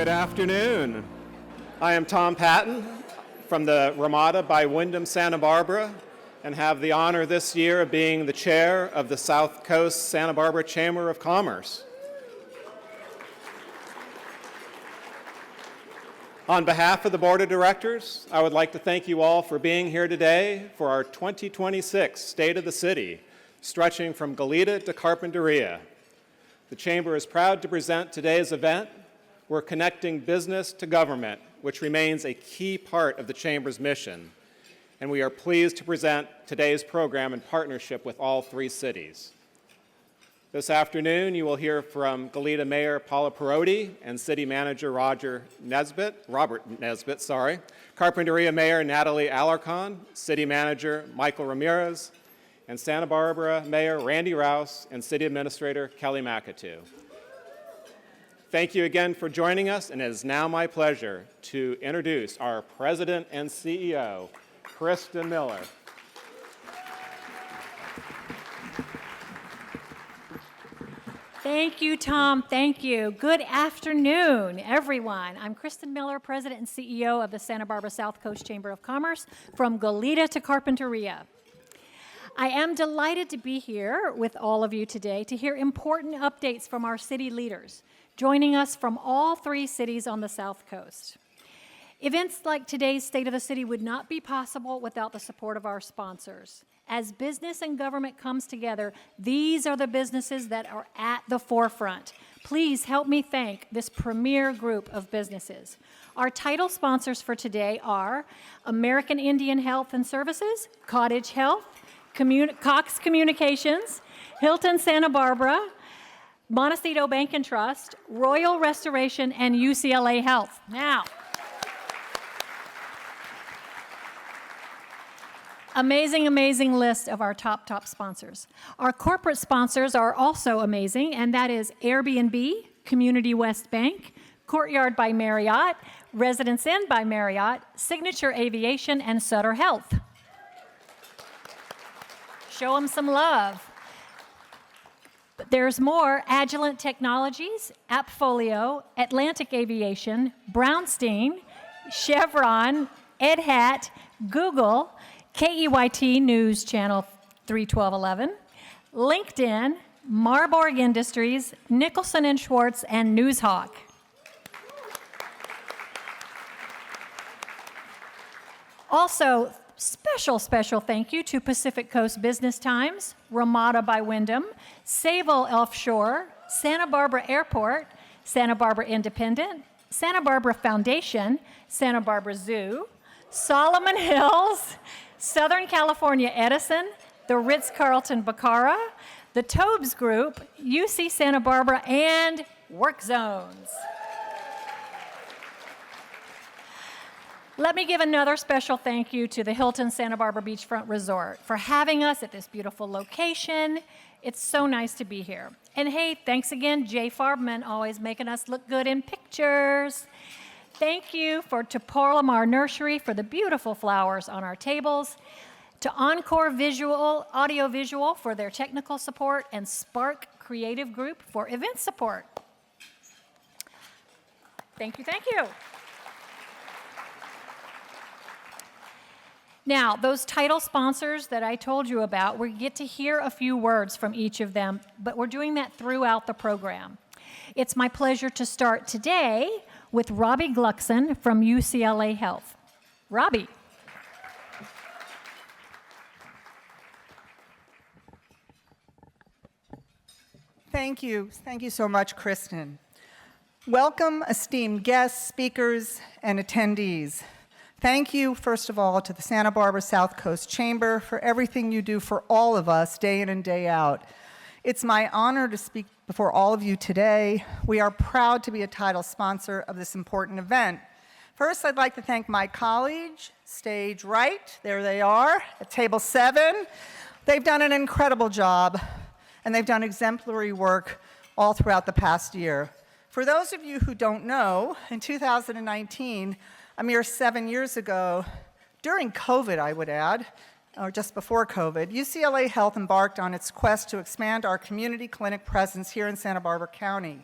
Good afternoon. I am Tom Patton from the Ramada by Wyndham Santa Barbara and have the honor this year of being the chair of the South Coast Santa Barbara Chamber of Commerce. On behalf of the Board of Directors, I would like to thank you all for being here today for our 2026 State of the City, stretching from Goleta to Carpinteria. The Chamber is proud to present today's event. We're connecting business to government, which remains a key part of the Chamber's mission. And we are pleased to present today's program in partnership with all three cities. This afternoon, you will hear from Goleta Mayor Paula Perotti and City Manager Robert Nesbitt, Carpinteria Mayor Natalie Alarcon, City Manager Michael Ramirez, and Santa Barbara Mayor Randy Rouse and City Administrator Kelly McAtoo. Thank you again for joining us, and it is now my pleasure to introduce our President and CEO, Kristen Miller. Thank you, Tom. Thank you. Good afternoon, everyone. I'm Kristen Miller, President and CEO of the Santa Barbara South Coast Chamber of Commerce, from Goleta to Carpinteria. I am delighted to be here with all of you today to hear important updates from our city leaders, joining us from all three cities on the South Coast. Events like today's State of the City would not be possible without the support of our sponsors. As business and government comes together, these are the businesses that are at the forefront. Please help me thank this premier group of businesses. Our title sponsors for today are American Indian Health and Services, Cottage Health, Cox Communications, Hilton Santa Barbara, Montecito Bank and Trust, Royal Restoration, and UCLA Health. Now, amazing list of our top sponsors. Our corporate sponsors are also amazing, and that is Airbnb, Community West Bank, Courtyard by Marriott, Residence Inn by Marriott, Signature Aviation, and Sutter Health. Show them some love. But there's more: Agilent Technologies, Appfolio, Atlantic Aviation, Brownstein, Chevron, Ed Hat, Google, KEYT News Channel 31211, LinkedIn, Marburg Industries, Nicholson & Schwartz, and NewsHawk. Also, special thank you to Pacific Coast Business Times, Ramada by Wyndham, Sayville Offshore, Santa Barbara Airport, Santa Barbara Independent, Santa Barbara Foundation, Santa Barbara Zoo, Solomon Hills, Southern California Edison, the Ritz-Carlton Bacara, the Tobes Group, UC Santa Barbara, and Work Zones. Let me give another special thank you to the Hilton Santa Barbara Beachfront Resort for having us at this beautiful location. It's so nice to be here. And hey, thanks again, Jay Farbman, always making us look good in pictures. Thank you to Porlamar Nursery for the beautiful flowers on our tables, to Encore Audiovisual for their technical support, and Spark Creative Group for event support. Thank you. Now, those title sponsors that I told you about, we get to hear a few words from each of them, but we're doing that throughout the program. It's my pleasure to start today with Robbie Gluckson from UCLA Health. Robbie. Thank you so much, Kristen. Welcome, esteemed guests, speakers, and attendees. Thank you, first of all, to the Santa Barbara South Coast Chamber for everything you do for all of us day in and day out. It's my honor to speak before all of you today. We are proud to be a title sponsor of this important event. First, I'd like to thank my colleagues, stage right, there they are, at table 7. They've done an incredible job, and they've done exemplary work all throughout the past year. For those of you who don't know, in 2019, a mere 7 years ago, during COVID, I would add, or just before COVID, UCLA Health embarked on its quest to expand our community clinic presence here in Santa Barbara County.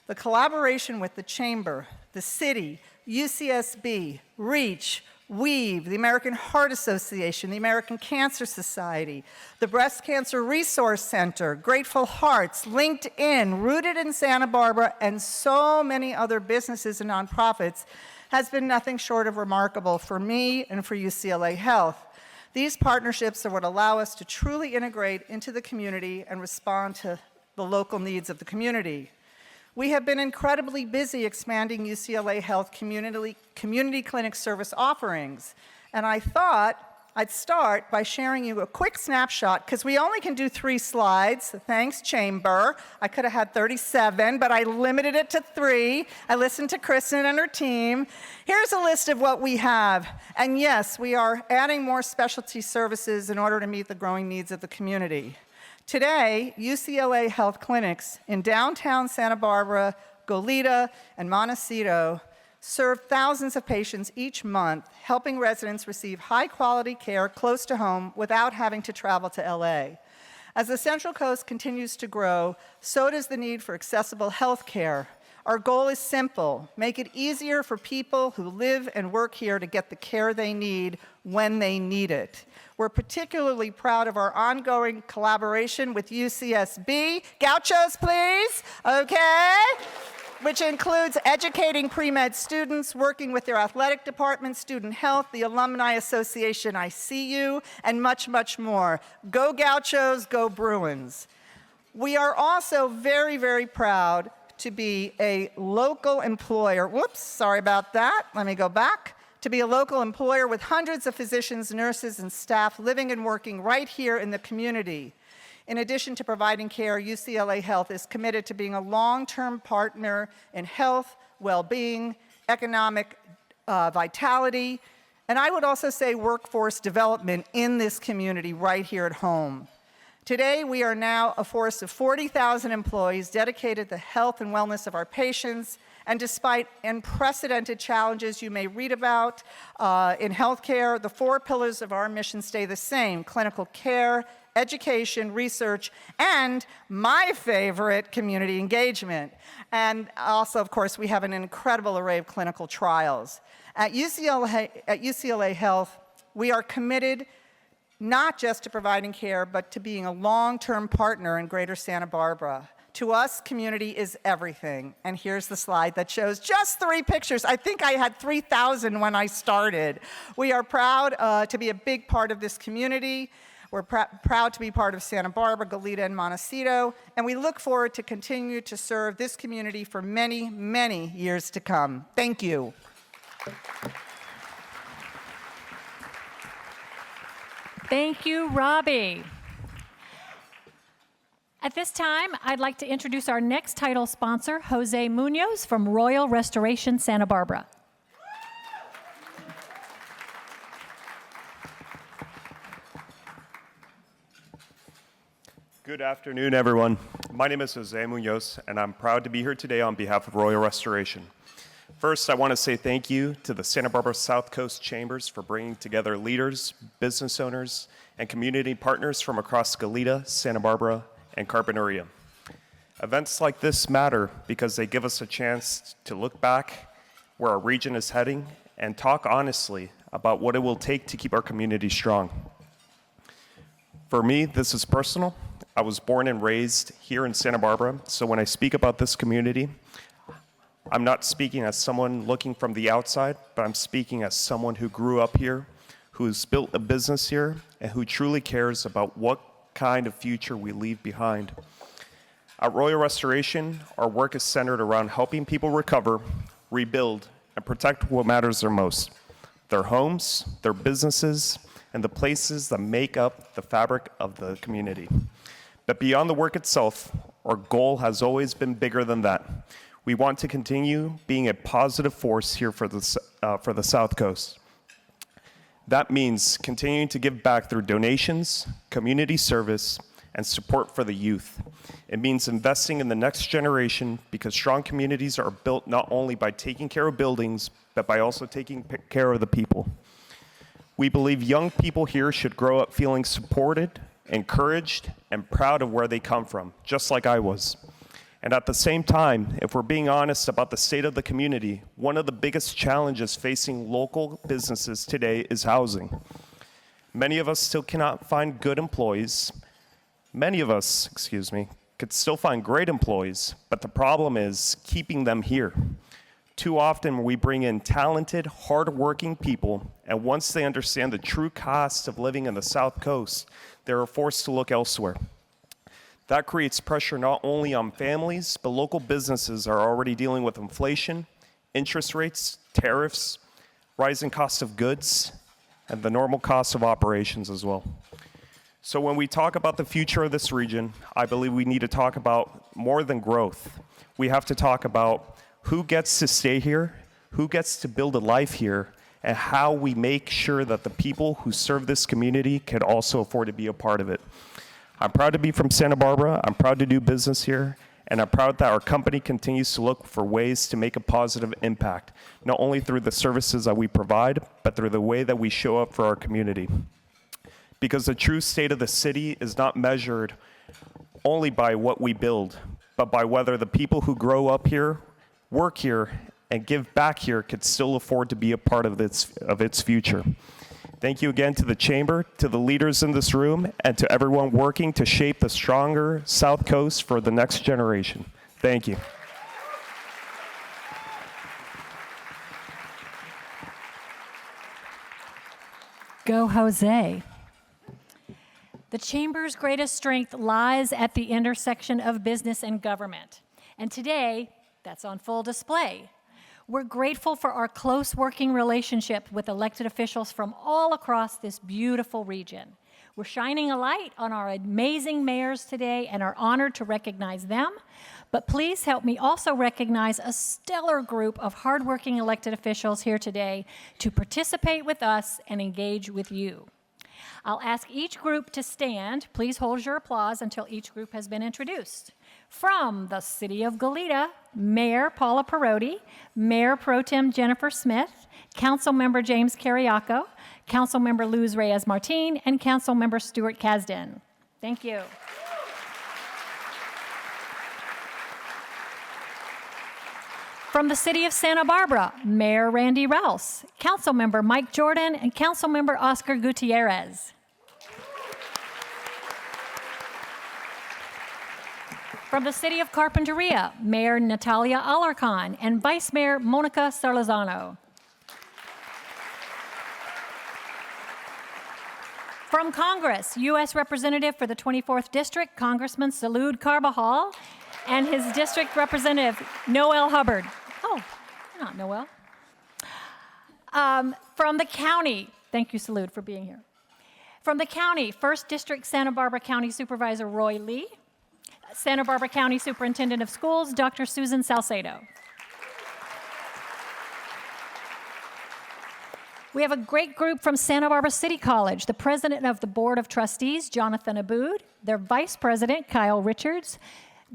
The collaboration with the Chamber, the City, UCSB, REACH, WEAVE, the American Heart Association, the American Cancer Society, the Breast Cancer Resource Center, Grateful Hearts, LinkedIn, Rooted in Santa Barbara, and so many other businesses and nonprofits has been nothing short of remarkable for me and for UCLA Health. These partnerships are what allow us to truly integrate into the community and respond to the local needs of the community. We have been incredibly busy expanding UCLA Health community clinic service offerings, and I thought I'd start by sharing you a quick snapshot, because we only can do 3 slides. Thanks, Chamber. I could have had 37, but I limited it to 3. I listened to Kristen and her team. Here's a list of what we have. And yes, we are adding more specialty services in order to meet the growing needs of the community. Today, UCLA Health clinics in downtown Santa Barbara, Goleta, and Montecito serve thousands of patients each month, helping residents receive high-quality care close to home without having to travel to LA. As the Central Coast continues to grow, so does the need for accessible health care. Our goal is simple: make it easier for people who live and work here to get the care they need when they need it. We're particularly proud of our ongoing collaboration with UCSB. Gauchos, please. Okay. Which includes educating pre-med students, working with their athletic department, student health, the Alumni Association, I See You, and much, much more. Go Gauchos, go Bruins. We are also very, very proud to be a local employer. Whoops, sorry about that. Let me go back. To be a local employer with hundreds of physicians, nurses, and staff living and working right here in the community. In addition to providing care, UCLA Health is committed to being a long-term partner in health, well-being, economic vitality, and I would also say workforce development in this community right here at home. Today, we are now a force of 40,000 employees dedicated to the health and wellness of our patients, and despite unprecedented challenges you may read about in healthcare, the 4 pillars of our mission stay the same: clinical care, education, research, and my favorite, community engagement. And also, of course, we have an incredible array of clinical trials. At UCLA Health, we are committed not just to providing care, but to being a long-term partner in Greater Santa Barbara. To us, community is everything. And here's the slide that shows just 3 pictures. I think I had 3,000 when I started. We are proud to be a big part of this community. We're proud to be part of Santa Barbara, Goleta, and Montecito, and we look forward to continue to serve this community for many, many years to come. Thank you. Thank you, Robbie. At this time, I'd like to introduce our next title sponsor, Jose Munoz from Royal Restoration Santa Barbara. Good afternoon, everyone. My name is Jose Munoz, and I'm proud to be here today on behalf of Royal Restoration. First, I want to say thank you to the Santa Barbara South Coast Chambers for bringing together leaders, business owners, and community partners from across Goleta, Santa Barbara, and Carpinteria. Events like this matter because they give us a chance to look back where our region is heading and talk honestly about what it will take to keep our community strong. For me, this is personal. I was born and raised here in Santa Barbara, so when I speak about this community, I'm not speaking as someone looking from the outside, but I'm speaking as someone who grew up here, who's built a business here, and who truly cares about what kind of future we leave behind. At Royal Restoration, our work is centered around helping people recover, rebuild, and protect what matters the most: their homes, their businesses, and the places that make up the fabric of the community. But beyond the work itself, our goal has always been bigger than that. We want to continue being a positive force here for the South Coast. That means continuing to give back through donations, community service, and support for the youth. It means investing in the next generation because strong communities are built not only by taking care of buildings, but by also taking care of the people. We believe young people here should grow up feeling supported, encouraged, and proud of where they come from, just like I was. And at the same time, if we're being honest about the state of the community, one of the biggest challenges facing local businesses today is housing. Many of us still cannot find good employees. Many of us, could still find great employees, but the problem is keeping them here. Too often we bring in talented, hardworking people, and once they understand the true cost of living in the South Coast, they are forced to look elsewhere. That creates pressure not only on families, but local businesses are already dealing with inflation, interest rates, tariffs, rising cost of goods, and the normal cost of operations as well. So when we talk about the future of this region, I believe we need to talk about more than growth. We have to talk about who gets to stay here, who gets to build a life here, and how we make sure that the people who serve this community can also afford to be a part of it. I'm proud to be from Santa Barbara, I'm proud to do business here, and I'm proud that our company continues to look for ways to make a positive impact, not only through the services that we provide, but through the way that we show up for our community. Because the true state of the city is not measured only by what we build, but by whether the people who grow up here, work here, and give back here could still afford to be a part of its future. Thank you again to the Chamber, to the leaders in this room, and to everyone working to shape the stronger South Coast for the next generation. Thank you. Go Jose. The Chamber's greatest strength lies at the intersection of business and government. And today, that's on full display. We're grateful for our close working relationship with elected officials from all across this beautiful region. We're shining a light on our amazing mayors today and are honored to recognize them. But please help me also recognize a stellar group of hardworking elected officials here today to participate with us and engage with you. I'll ask each group to stand. Please hold your applause until each group has been introduced. From the City of Goleta, Mayor Paula Perotti, Mayor Pro Tem Jennifer Smith, Councilmember James Carriaco, Councilmember Luz Reyes-Martin, and Councilmember Stuart Kasdan. Thank you. From the City of Santa Barbara, Mayor Randy Rouse, Councilmember Mike Jordan, and Councilmember Oscar Gutierrez. From the City of Carpinteria, Mayor Natalia Alarcon and Vice Mayor Monica Sarlazano. From Congress, U.S. Representative for the 24th District, Congressman Salud Carbajal, and his district representative, Noel Hubbard. Oh, not Noel. From the county, thank you, Salud, for being here. From the county, 1st District Santa Barbara County Supervisor Roy Lee, Santa Barbara County Superintendent of Schools, Dr. Susan Salcedo. We have a great group from Santa Barbara City College, the President of the Board of Trustees, Jonathan Aboud, their Vice President, Kyle Richards,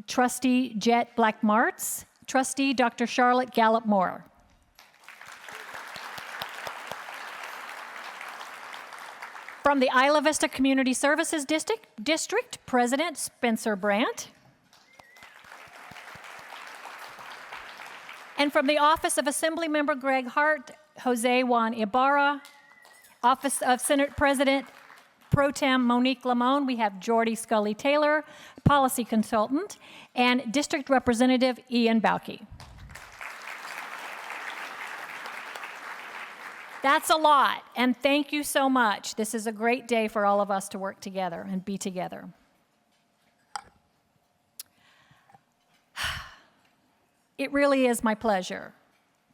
Trustee Jet Black-Martz, Trustee Dr. Charlotte Gallup-Moore. From the Isla Vista Community Services District, President Spencer Brandt. And from the Office of Assemblymember Greg Hart, Jose Juan Ibarra. Office of Senate President Pro Tem Monique Lamone, we have Jordy Scully Taylor, Policy Consultant, and District Representative Ian Bauke. That's a lot, and thank you so much. This is a great day for all of us to work together and be together. It really is my pleasure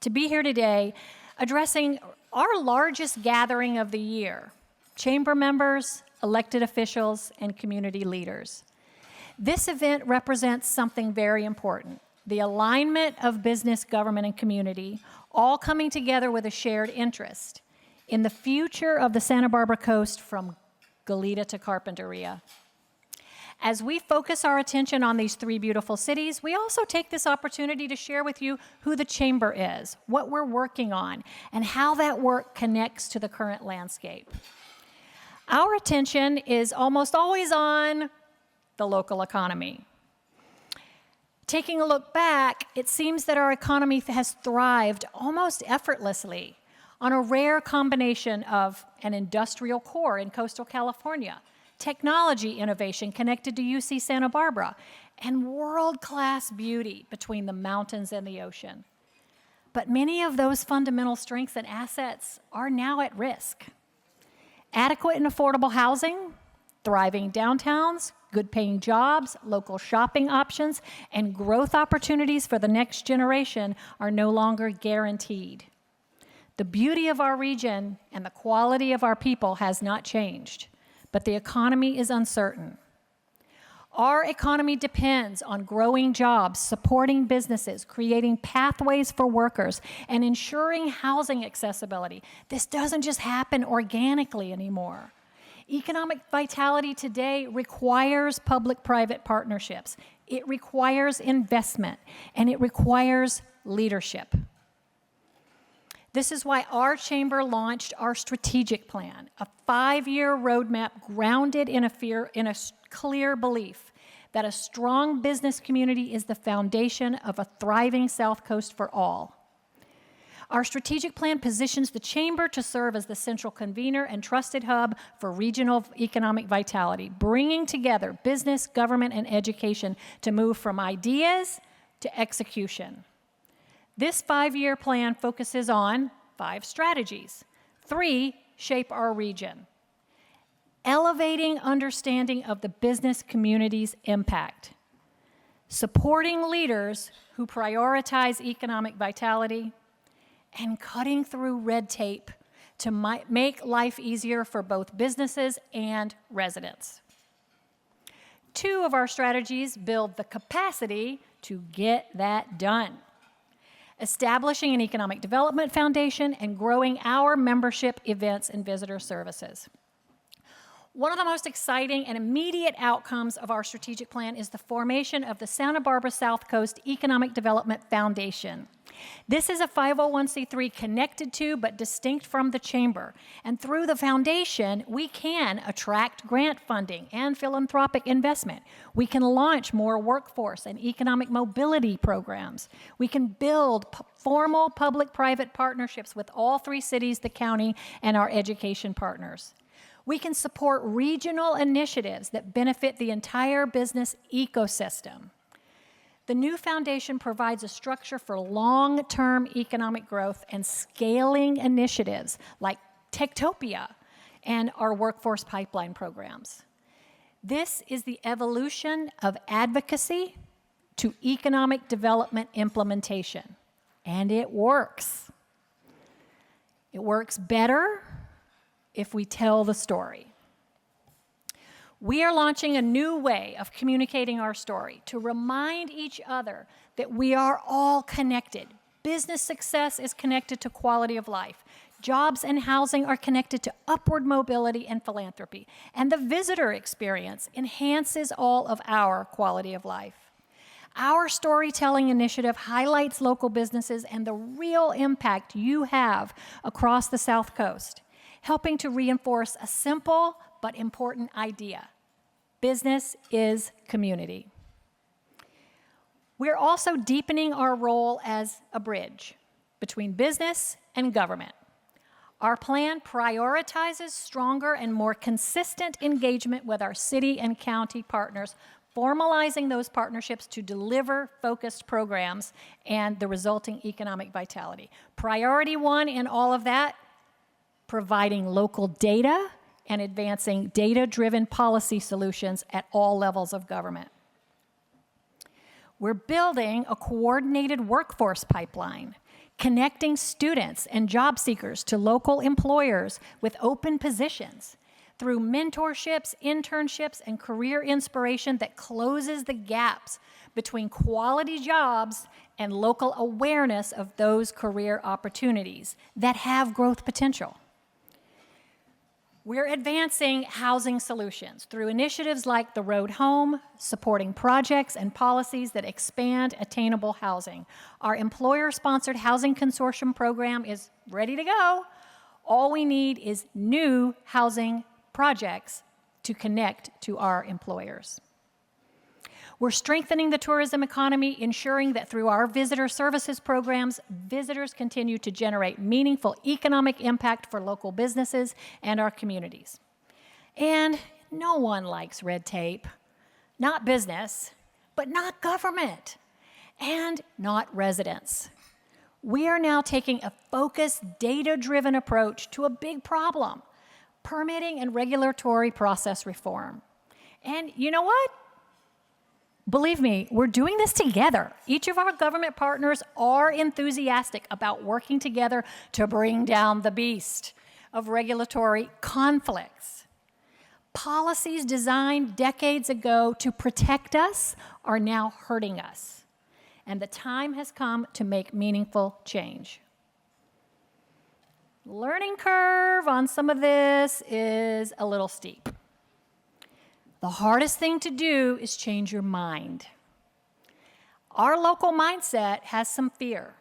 to be here today addressing our largest gathering of the year, chamber members, elected officials, and community leaders. This event represents something very important, the alignment of business, government, and community, all coming together with a shared interest in the future of the Santa Barbara coast from Goleta to Carpinteria. As we focus our attention on these three beautiful cities, we also take this opportunity to share with you who the Chamber is, what we're working on, and how that work connects to the current landscape. Our attention is almost always on the local economy. Taking a look back, it seems that our economy has thrived almost effortlessly on a rare combination of an industrial core in coastal California, technology innovation connected to UC Santa Barbara, and world-class beauty between the mountains and the ocean. But many of those fundamental strengths and assets are now at risk. Adequate and affordable housing, thriving downtowns, good-paying jobs, local shopping options, and growth opportunities for the next generation are no longer guaranteed. The beauty of our region and the quality of our people has not changed, but the economy is uncertain. Our economy depends on growing jobs, supporting businesses, creating pathways for workers, and ensuring housing accessibility. This doesn't just happen organically anymore. Economic vitality today requires public-private partnerships. It requires investment, and it requires leadership. This is why our chamber launched our strategic plan, a 5-year roadmap grounded in a clear belief that a strong business community is the foundation of a thriving South Coast for all. Our strategic plan positions the chamber to serve as the central convener and trusted hub for regional economic vitality, bringing together business, government, and education to move from ideas to execution. This 5-year plan focuses on 5 strategies. 3 shape our region. Elevating understanding of the business community's impact. Supporting leaders who prioritize economic vitality. And cutting through red tape to make life easier for both businesses and residents. 2 of our strategies build the capacity to get that done. Establishing an economic development foundation and growing our membership, events, and visitor services. One of the most exciting and immediate outcomes of our strategic plan is the formation of the Santa Barbara South Coast Economic Development Foundation. This is a 501c3 connected to but distinct from the chamber. And through the foundation, we can attract grant funding and philanthropic investment. We can launch more workforce and economic mobility programs. We can build formal public-private partnerships with all 3 cities, the county, and our education partners. We can support regional initiatives that benefit the entire business ecosystem. The new foundation provides a structure for long-term economic growth and scaling initiatives like Techtopia and our workforce pipeline programs. This is the evolution of advocacy to economic development implementation, and it works. It works better if we tell the story. We are launching a new way of communicating our story to remind each other that we are all connected. Business success is connected to quality of life. Jobs and housing are connected to upward mobility and philanthropy. And the visitor experience enhances all of our quality of life. Our storytelling initiative highlights local businesses and the real impact you have across the South Coast, helping to reinforce a simple but important idea. Business is community. We're also deepening our role as a bridge between business and government. Our plan prioritizes stronger and more consistent engagement with our city and county partners, formalizing those partnerships to deliver focused programs and the resulting economic vitality. Priority 1 in all of that, providing local data and advancing data-driven policy solutions at all levels of government. We're building a coordinated workforce pipeline, connecting students and job seekers to local employers with open positions through mentorships, internships, and career inspiration that closes the gaps between quality jobs and local awareness of those career opportunities that have growth potential. We're advancing housing solutions through initiatives like the Road Home, supporting projects and policies that expand attainable housing. Our employer-sponsored housing consortium program is ready to go. All we need is new housing projects to connect to our employers. We're strengthening the tourism economy, ensuring that through our visitor services programs, visitors continue to generate meaningful economic impact for local businesses and our communities. And no one likes red tape, not business, but not government, and not residents. We are now taking a focused, data-driven approach to a big problem, permitting and regulatory process reform. And you know what? Believe me, we're doing this together. Each of our government partners are enthusiastic about working together to bring down the beast of regulatory conflicts. Policies designed decades ago to protect us are now hurting us, and the time has come to make meaningful change. Learning curve on some of this is a little steep. The hardest thing to do is change your mind. Our local mindset has some fear.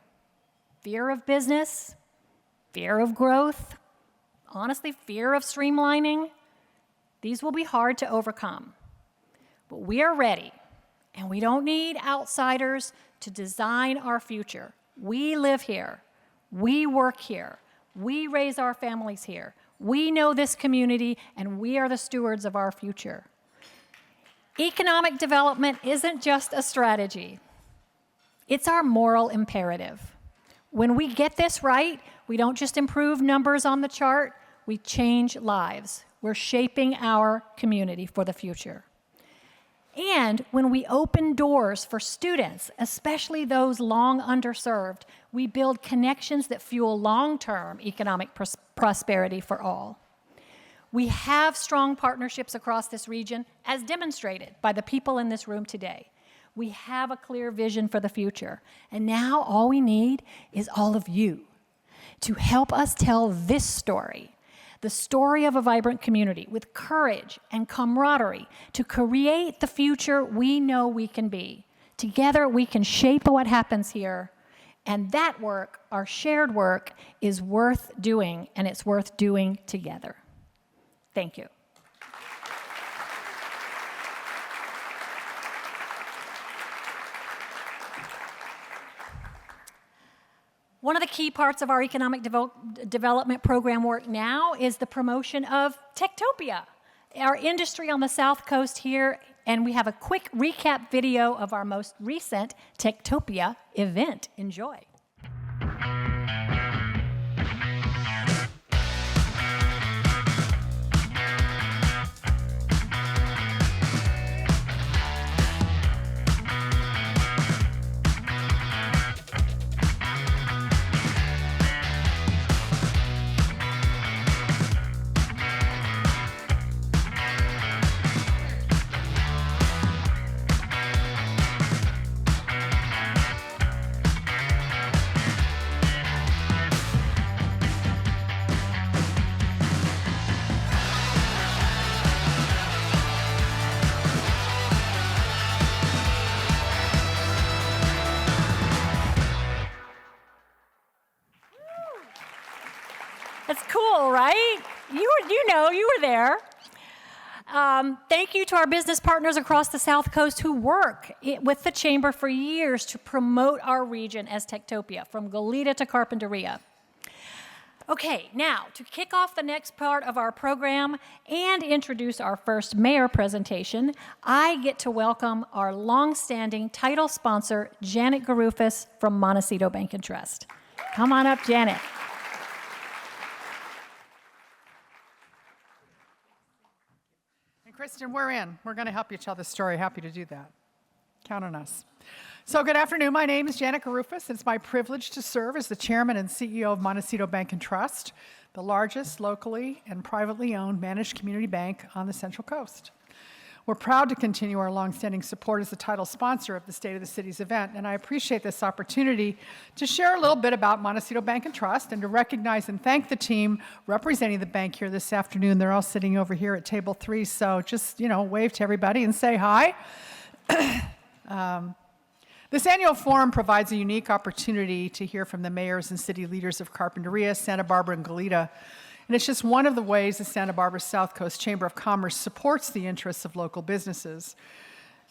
Fear of business, fear of growth, honestly, fear of streamlining. These will be hard to overcome. But we are ready, and we don't need outsiders to design our future. We live here. We work here. We raise our families here. We know this community, and we are the stewards of our future. Economic development isn't just a strategy. It's our moral imperative. When we get this right, we don't just improve numbers on the chart, we change lives. We're shaping our community for the future. And when we open doors for students, especially those long underserved, we build connections that fuel long-term economic prosperity for all. We have strong partnerships across this region, as demonstrated by the people in this room today. We have a clear vision for the future, and now all we need is all of you to help us tell this story, the story of a vibrant community with courage and camaraderie to create the future we know we can be. Together, we can shape what happens here, and that work, our shared work, is worth doing, and it's worth doing together. Thank you. One of the key parts of our economic development program work now is the promotion of Techtopia, our industry on the South Coast here, and we have a quick recap video of our most recent Techtopia event. Enjoy. That's cool, right? You were there. Thank you to our business partners across the South Coast who work with the Chamber for years to promote our region as Techtopia, from Goleta to Carpinteria. Okay, now, to kick off the next part of our program and introduce our first mayor presentation, I get to welcome our longstanding title sponsor, Janet Garufas from Montecito Bank and Trust. Come on up, Janet. Kristen, we're in. We're going to help you tell this story. Happy to do that. Count on us. So good afternoon. My name is Janet Garufas. It's my privilege to serve as the chairman and CEO of Montecito Bank and Trust, the largest locally and privately owned managed community bank on the Central Coast. We're proud to continue our longstanding support as the title sponsor of the State of the City's event, and I appreciate this opportunity to share a little bit about Montecito Bank and Trust and to recognize and thank the team representing the bank here this afternoon. They're all sitting over here at table 3, so just, wave to everybody and say hi. This annual forum provides a unique opportunity to hear from the mayors and city leaders of Carpinteria, Santa Barbara, and Goleta. And it's just one of the ways the Santa Barbara South Coast Chamber of Commerce supports the interests of local businesses.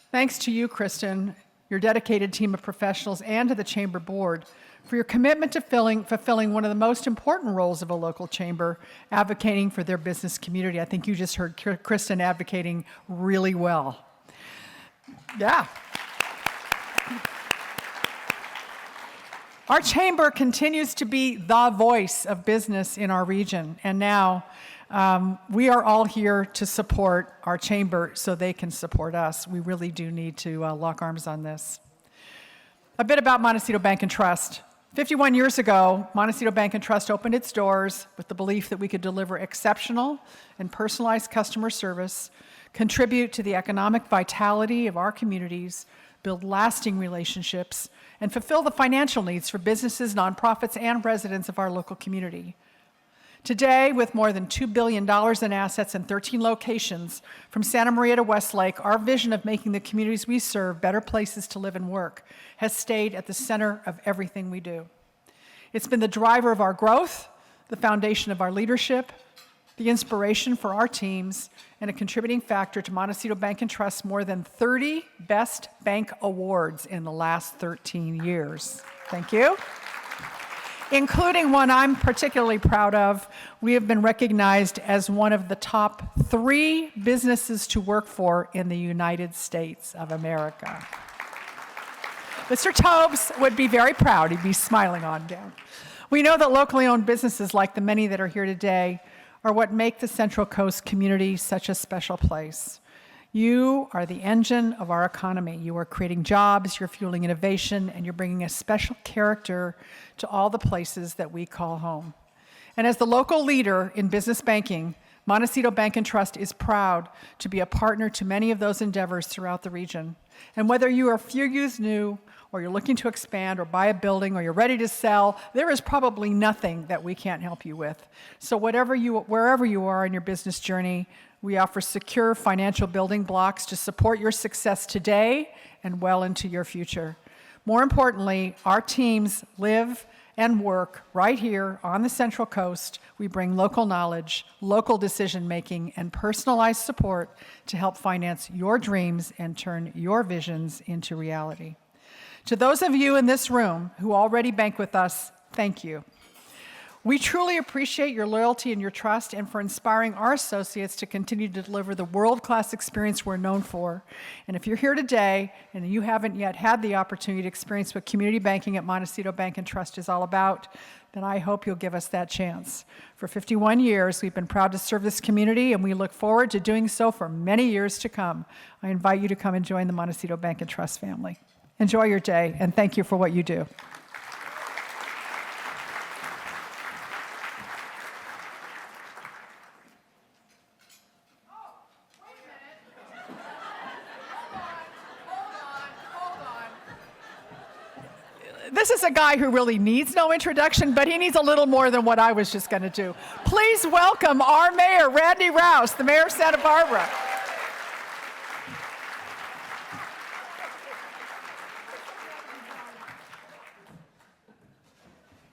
Thanks to you, Kristen, your dedicated team of professionals, and to the Chamber Board for your commitment to fulfilling one of the most important roles of a local chamber, advocating for their business community. I think you just heard Kristen advocating really well. Yeah. Our chamber continues to be the voice of business in our region, and now we are all here to support our chamber so they can support us. We really do need to lock arms on this. A bit about Montecito Bank and Trust. 51 years ago, Montecito Bank and Trust opened its doors with the belief that we could deliver exceptional and personalized customer service, contribute to the economic vitality of our communities, build lasting relationships, and fulfill the financial needs for businesses, nonprofits, and residents of our local community. Today, with more than $2 billion in assets in 13 locations, from Santa Maria to Westlake, our vision of making the communities we serve better places to live and work has stayed at the center of everything we do. It's been the driver of our growth, the foundation of our leadership, the inspiration for our teams, and a contributing factor to Montecito Bank and Trust's more than 30 Best Bank Awards in the last 13 years. Thank you. Including one I'm particularly proud of, we have been recognized as one of the top 3 businesses to work for in the United States of America. Mr. Tobes would be very proud. He'd be smiling on down. We know that locally owned businesses like the many that are here today are what make the Central Coast community such a special place. You are the engine of our economy. You are creating jobs, you're fueling innovation, and you're bringing a special character to all the places that we call home. And as the local leader in business banking, Montecito Bank and Trust is proud to be a partner to many of those endeavors throughout the region. And whether you are a few years new, or you're looking to expand or buy a building, or you're ready to sell, there is probably nothing that we can't help you with. So wherever you are in your business journey, we offer secure financial building blocks to support your success today and well into your future. More importantly, our teams live and work right here on the Central Coast. We bring local knowledge, local decision-making, and personalized support to help finance your dreams and turn your visions into reality. To those of you in this room who already bank with us, thank you. We truly appreciate your loyalty and your trust, and for inspiring our associates to continue to deliver the world-class experience we're known for. And if you're here today and you haven't yet had the opportunity to experience what community banking at Montecito Bank and Trust is all about, then I hope you'll give us that chance. For 51 years, we've been proud to serve this community, and we look forward to doing so for many years to come. I invite you to come and join the Montecito Bank and Trust family. Enjoy your day, and thank you for what you do. This is a guy who really needs no introduction, but he needs a little more than what I was just going to do. Please welcome our mayor, Randy Rouse, the mayor of Santa Barbara.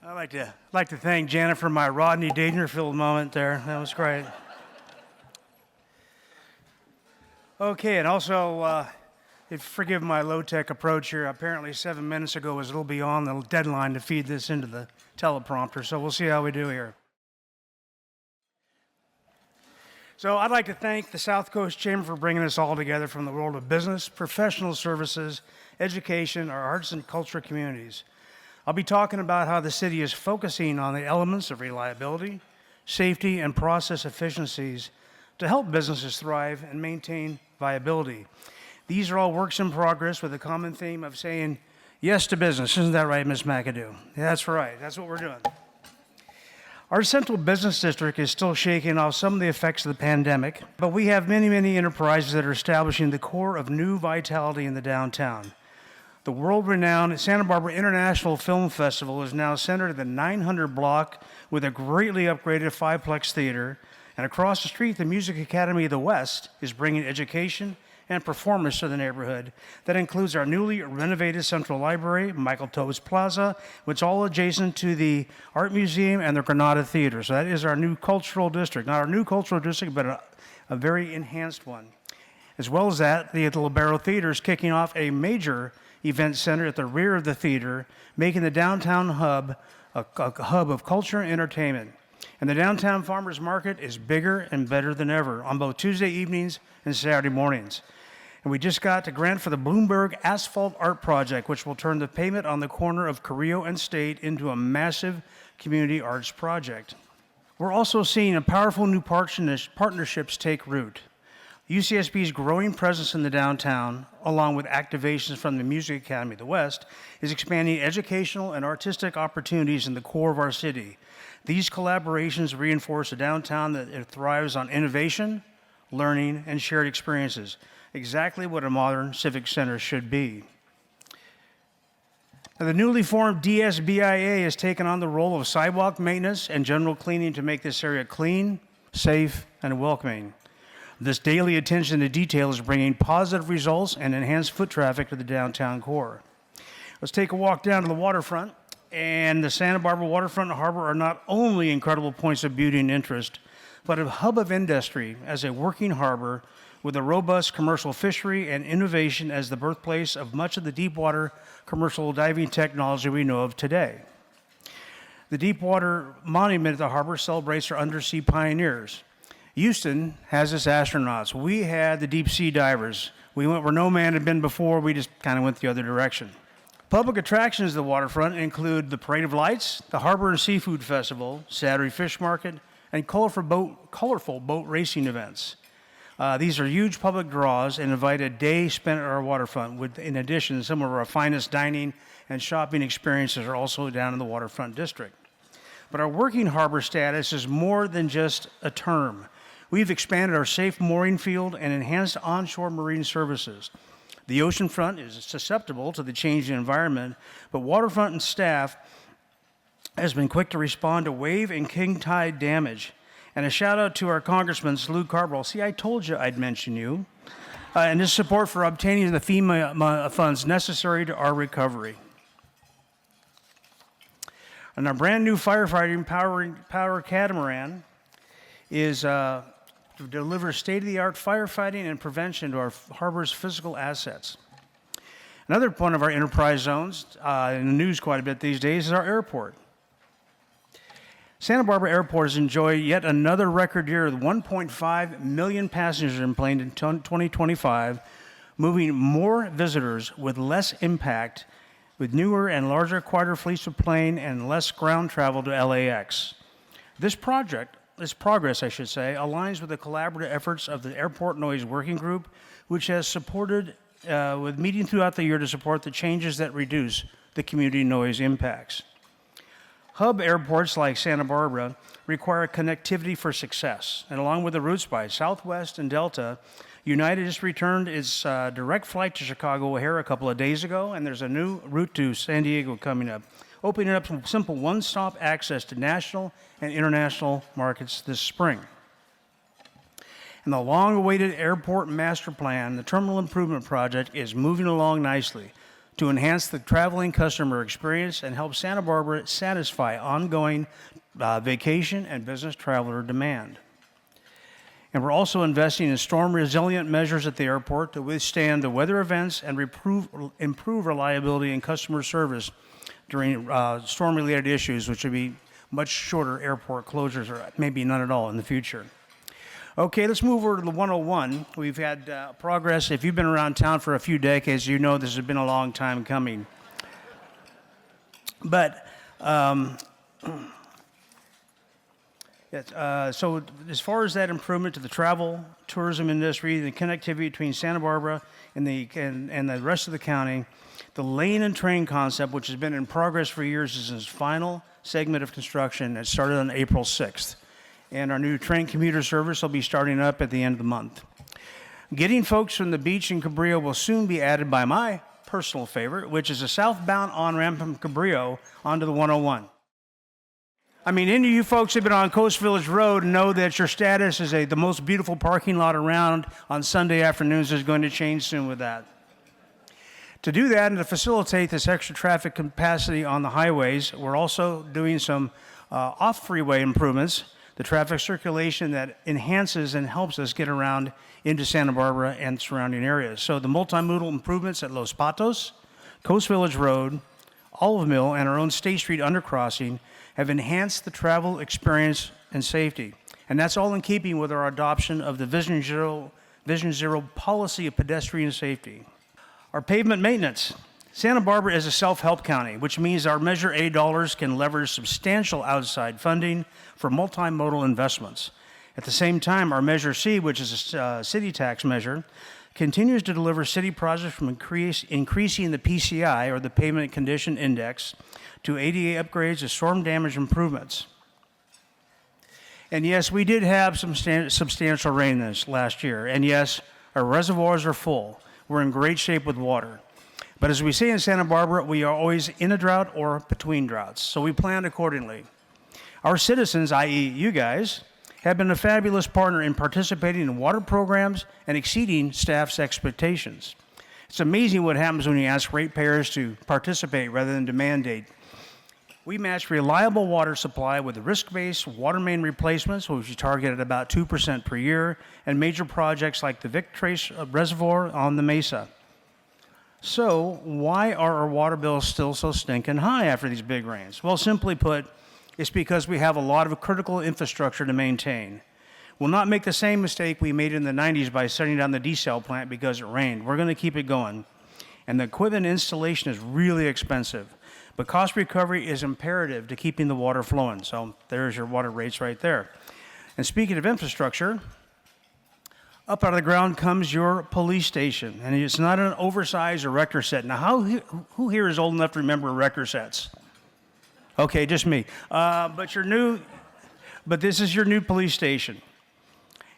I'd like to thank Janet for my Rodney Dangerfield moment there. That was great. Okay, and also, forgive my low-tech approach here. Apparently 7 minutes ago was a little beyond the deadline to feed this into the teleprompter, so we'll see how we do here. So I'd like to thank the South Coast Chamber for bringing us all together from the world of business, professional services, education, our arts and culture communities. I'll be talking about how the city is focusing on the elements of reliability, safety, and process efficiencies to help businesses thrive and maintain viability. These are all works in progress with a common theme of saying yes to business. Isn't that right, Ms. McAdoo? Yeah, that's right. That's what we're doing. Our central business district is still shaking off some of the effects of the pandemic, but we have many, many enterprises that are establishing the core of new vitality in the downtown. The world-renowned Santa Barbara International Film Festival is now centered at the 900 block with a greatly upgraded fiveplex theater, and across the street, the Music Academy of the West is bringing education and performance to the neighborhood. That includes our newly renovated Central Library, Michael Tobes Plaza, which is all adjacent to the Art Museum and the Granada Theater. So that is our new cultural district. Not our new cultural district, but a very enhanced one. As well as that, the Libero Theater is kicking off a major event center at the rear of the theater, making the downtown hub a hub of culture and entertainment. And the downtown farmers market is bigger and better than ever on both Tuesday evenings and Saturday mornings. And we just got the grant for the Bloomberg Asphalt Art Project, which will turn the pavement on the corner of Carrillo and State into a massive community arts project. We're also seeing a powerful new partnerships take root. UCSB's growing presence in the downtown, along with activations from the Music Academy of the West, is expanding educational and artistic opportunities in the core of our city. These collaborations reinforce a downtown that thrives on innovation, learning, and shared experiences, exactly what a modern civic center should be. Now, the newly formed DSBIA has taken on the role of sidewalk maintenance and general cleaning to make this area clean, safe, and welcoming. This daily attention to detail is bringing positive results and enhanced foot traffic to the downtown core. Let's take a walk down to the waterfront. And the Santa Barbara waterfront and harbor are not only incredible points of beauty and interest, but a hub of industry as a working harbor with a robust commercial fishery and innovation as the birthplace of much of the deepwater commercial diving technology we know of today. The Deepwater Monument at the harbor celebrates our undersea pioneers. Houston has its astronauts. We had the deep sea divers. We went where no man had been before. We just kind of went the other direction. Public attractions of the waterfront include the Parade of Lights, the Harbor and Seafood Festival, Saturday Fish Market, and colorful boat racing events. These are huge public draws and invite a day spent at our waterfront. In addition, some of our finest dining and shopping experiences are also down in the waterfront district. But our working harbor status is more than just a term. We've expanded our safe mooring field and enhanced onshore marine services. The oceanfront is susceptible to the changing environment, but waterfront and staff has been quick to respond to wave and king tide damage. And a shout out to our Congressman, Lou Carville. See, I told you I'd mention you. And his support for obtaining the FEMA funds necessary to our recovery. And our brand new firefighting power catamaran is to deliver state-of-the-art firefighting and prevention to our harbor's physical assets. Another one of our enterprise zones, in the news quite a bit these days, is our airport. Santa Barbara Airport has enjoyed yet another record year with 1.5 million passengers in plane in 2025, moving more visitors with less impact, with newer and larger quieter fleets of plane and less ground travel to LAX. This progress, aligns with the collaborative efforts of the Airport Noise Working Group, which has supported with meeting throughout the year to support the changes that reduce the community noise impacts. Hub airports like Santa Barbara require connectivity for success, and along with the routes by Southwest and Delta, United just returned its direct flight to Chicago O'Hare a couple of days ago, and there's a new route to San Diego coming up, opening up some simple one-stop access to national and international markets this spring. And the long-awaited airport master plan, the Terminal Improvement Project, is moving along nicely to enhance the traveling customer experience and help Santa Barbara satisfy ongoing vacation and business traveler demand. And we're also investing in storm-resilient measures at the airport to withstand the weather events and improve reliability and customer service during storm-related issues, which would be much shorter airport closures or maybe none at all in the future. Okay, let's move over to the 101. We've had progress. If you've been around town for a few decades, you know this has been a long time coming. But so as far as that improvement to the travel, tourism industry, the connectivity between Santa Barbara and the rest of the county, the lane and train concept, which has been in progress for years, is in its final segment of construction. It started on April 6th. And our new train commuter service will be starting up at the end of the month. Getting folks from the beach in Cabrillo will soon be added by my personal favorite, which is a southbound on-ramp from Cabrillo onto the 101. I mean, any of you folks who have been on Coast Village Road know that your status as the most beautiful parking lot around on Sunday afternoons is going to change soon with that. To do that and to facilitate this extra traffic capacity on the highways, we're also doing some off-freeway improvements the traffic circulation that enhances and helps us get around into Santa Barbara and surrounding areas. So the multimodal improvements at Los Patos, Coast Village Road, Olive Mill, and our own State Street undercrossing have enhanced the travel experience and safety. And that's all in keeping with our adoption of the Vision Zero policy of pedestrian safety. Our pavement maintenance. Santa Barbara is a self-help county, which means our Measure A dollars can leverage substantial outside funding for multimodal investments. At the same time, our Measure C, which is a city tax measure, continues to deliver city projects from increasing the PCI, or the Pavement Condition Index, to ADA upgrades to storm damage improvements. And yes, we did have some substantial rain this last year. And yes, our reservoirs are full. We're in great shape with water. But as we say in Santa Barbara, we are always in a drought or between droughts, so we plan accordingly. Our citizens, i.e. you guys, have been a fabulous partner in participating in water programs and exceeding staff's expectations. It's amazing what happens when you ask ratepayers to participate rather than to mandate. We match reliable water supply with risk-based water main replacements, which we target at about 2% per year, and major projects like the Vic Trace Reservoir on the Mesa. So why are our water bills still so stinking high after these big rains? Well, simply put, it's because we have a lot of critical infrastructure to maintain. We'll not make the same mistake we made in the 90s by shutting down the desal plant because it rained. We're going to keep it going. And the equipment installation is really expensive. But cost recovery is imperative to keeping the water flowing. So there's your water rates right there. And speaking of infrastructure, up out of the ground comes your police station. And it's not an oversized erector set. Now, who here is old enough to remember erector sets? Okay, just me. But this is your new police station.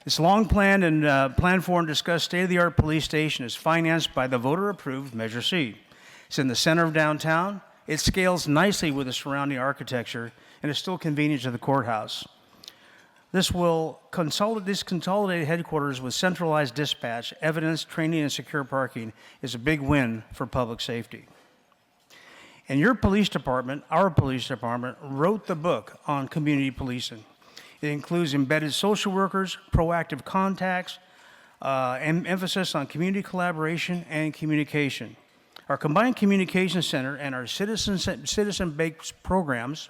It's long planned and planned for and discussed state-of-the-art police station is financed by the voter-approved Measure C. It's in the center of downtown. It scales nicely with the surrounding architecture and is still convenient to the courthouse. This consolidated headquarters with centralized dispatch, evidence, training, and secure parking is a big win for public safety. And your police department, our police department, wrote the book on community policing. It includes embedded social workers, proactive contacts, and emphasis on community collaboration and communication. Our combined communication center and our citizen-based programs,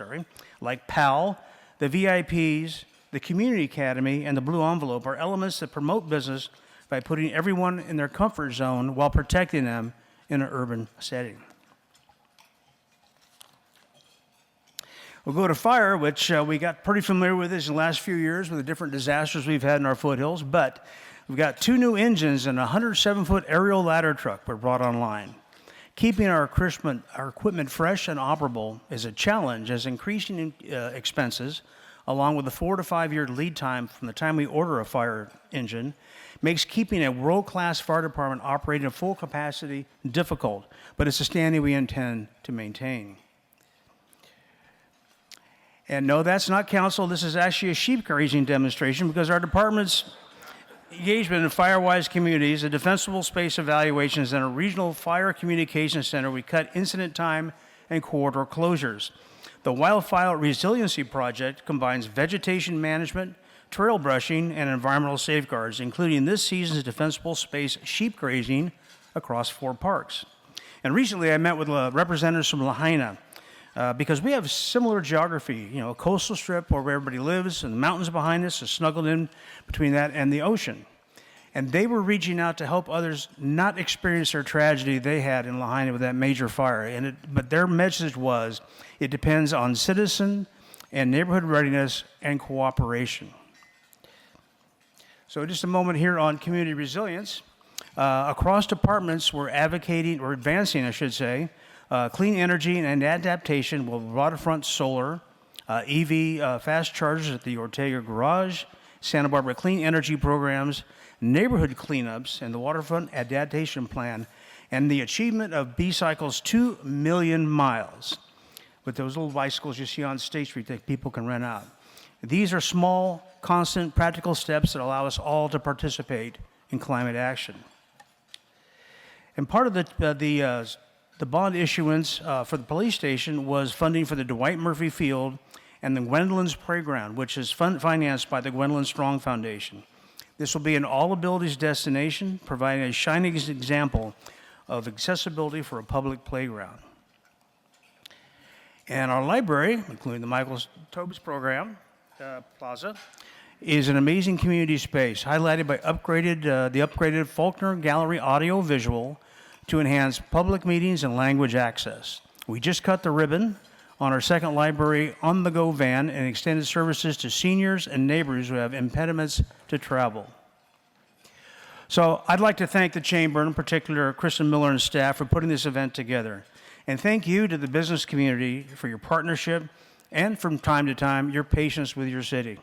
like PAL, the VIPs, the Community Academy, and the Blue Envelope are elements that promote business by putting everyone in their comfort zone while protecting them in an urban setting. We'll go to fire, which we got pretty familiar with this in the last few years with the different disasters we've had in our foothills, but we've got 2 new engines and a 107-foot aerial ladder truck were brought online. Keeping our equipment fresh and operable is a challenge, as increasing expenses, along with a 4 to 5 year lead time from the time we order a fire engine, makes keeping a world-class fire department operating at full capacity difficult, but it's a standing we intend to maintain. And no, that's not council. This is actually a sheep grazing demonstration because our department's engagement in fire-wise communities, a defensible space evaluations, and a regional fire communication center, we cut incident time and corridor closures. The Wildfire Resiliency Project combines vegetation management, trail brushing, and environmental safeguards, including this season's defensible space sheep grazing across 4 parks. And recently I met with representatives from Lahaina, because we have similar geography, a coastal strip where everybody lives, and the mountains behind us are snuggled in between that and the ocean. And they were reaching out to help others not experience their tragedy they had in Lahaina with that major fire. But their message was, it depends on citizen and neighborhood readiness and cooperation. So just a moment here on community resilience. Across departments, we're advancing, clean energy and adaptation with waterfront solar, EV fast chargers at the Ortega Garage, Santa Barbara clean energy programs, neighborhood cleanups, and the waterfront adaptation plan, and the achievement of B-Cycle's 2 million miles with those little bicycles you see on State Street that people can rent out. These are small, constant, practical steps that allow us all to participate in climate action. And part of the bond issuance for the police station was funding for the Dwight Murphy Field and the Gwendolyn's Playground, which is financed by the Gwendolyn Strong Foundation. This will be an all-abilities destination, providing a shining example of accessibility for a public playground. And our library, including the Michael Tobes Program Plaza, is an amazing community space, highlighted by the upgraded Faulkner Gallery audio visual to enhance public meetings and language access. We just cut the ribbon on our second library on-the-go van and extended services to seniors and neighbors who have impediments to travel. So I'd like to thank the Chamber, in particular Kristen Miller and staff, for putting this event together. And thank you to the business community for your partnership and, from time to time, your patience with your city.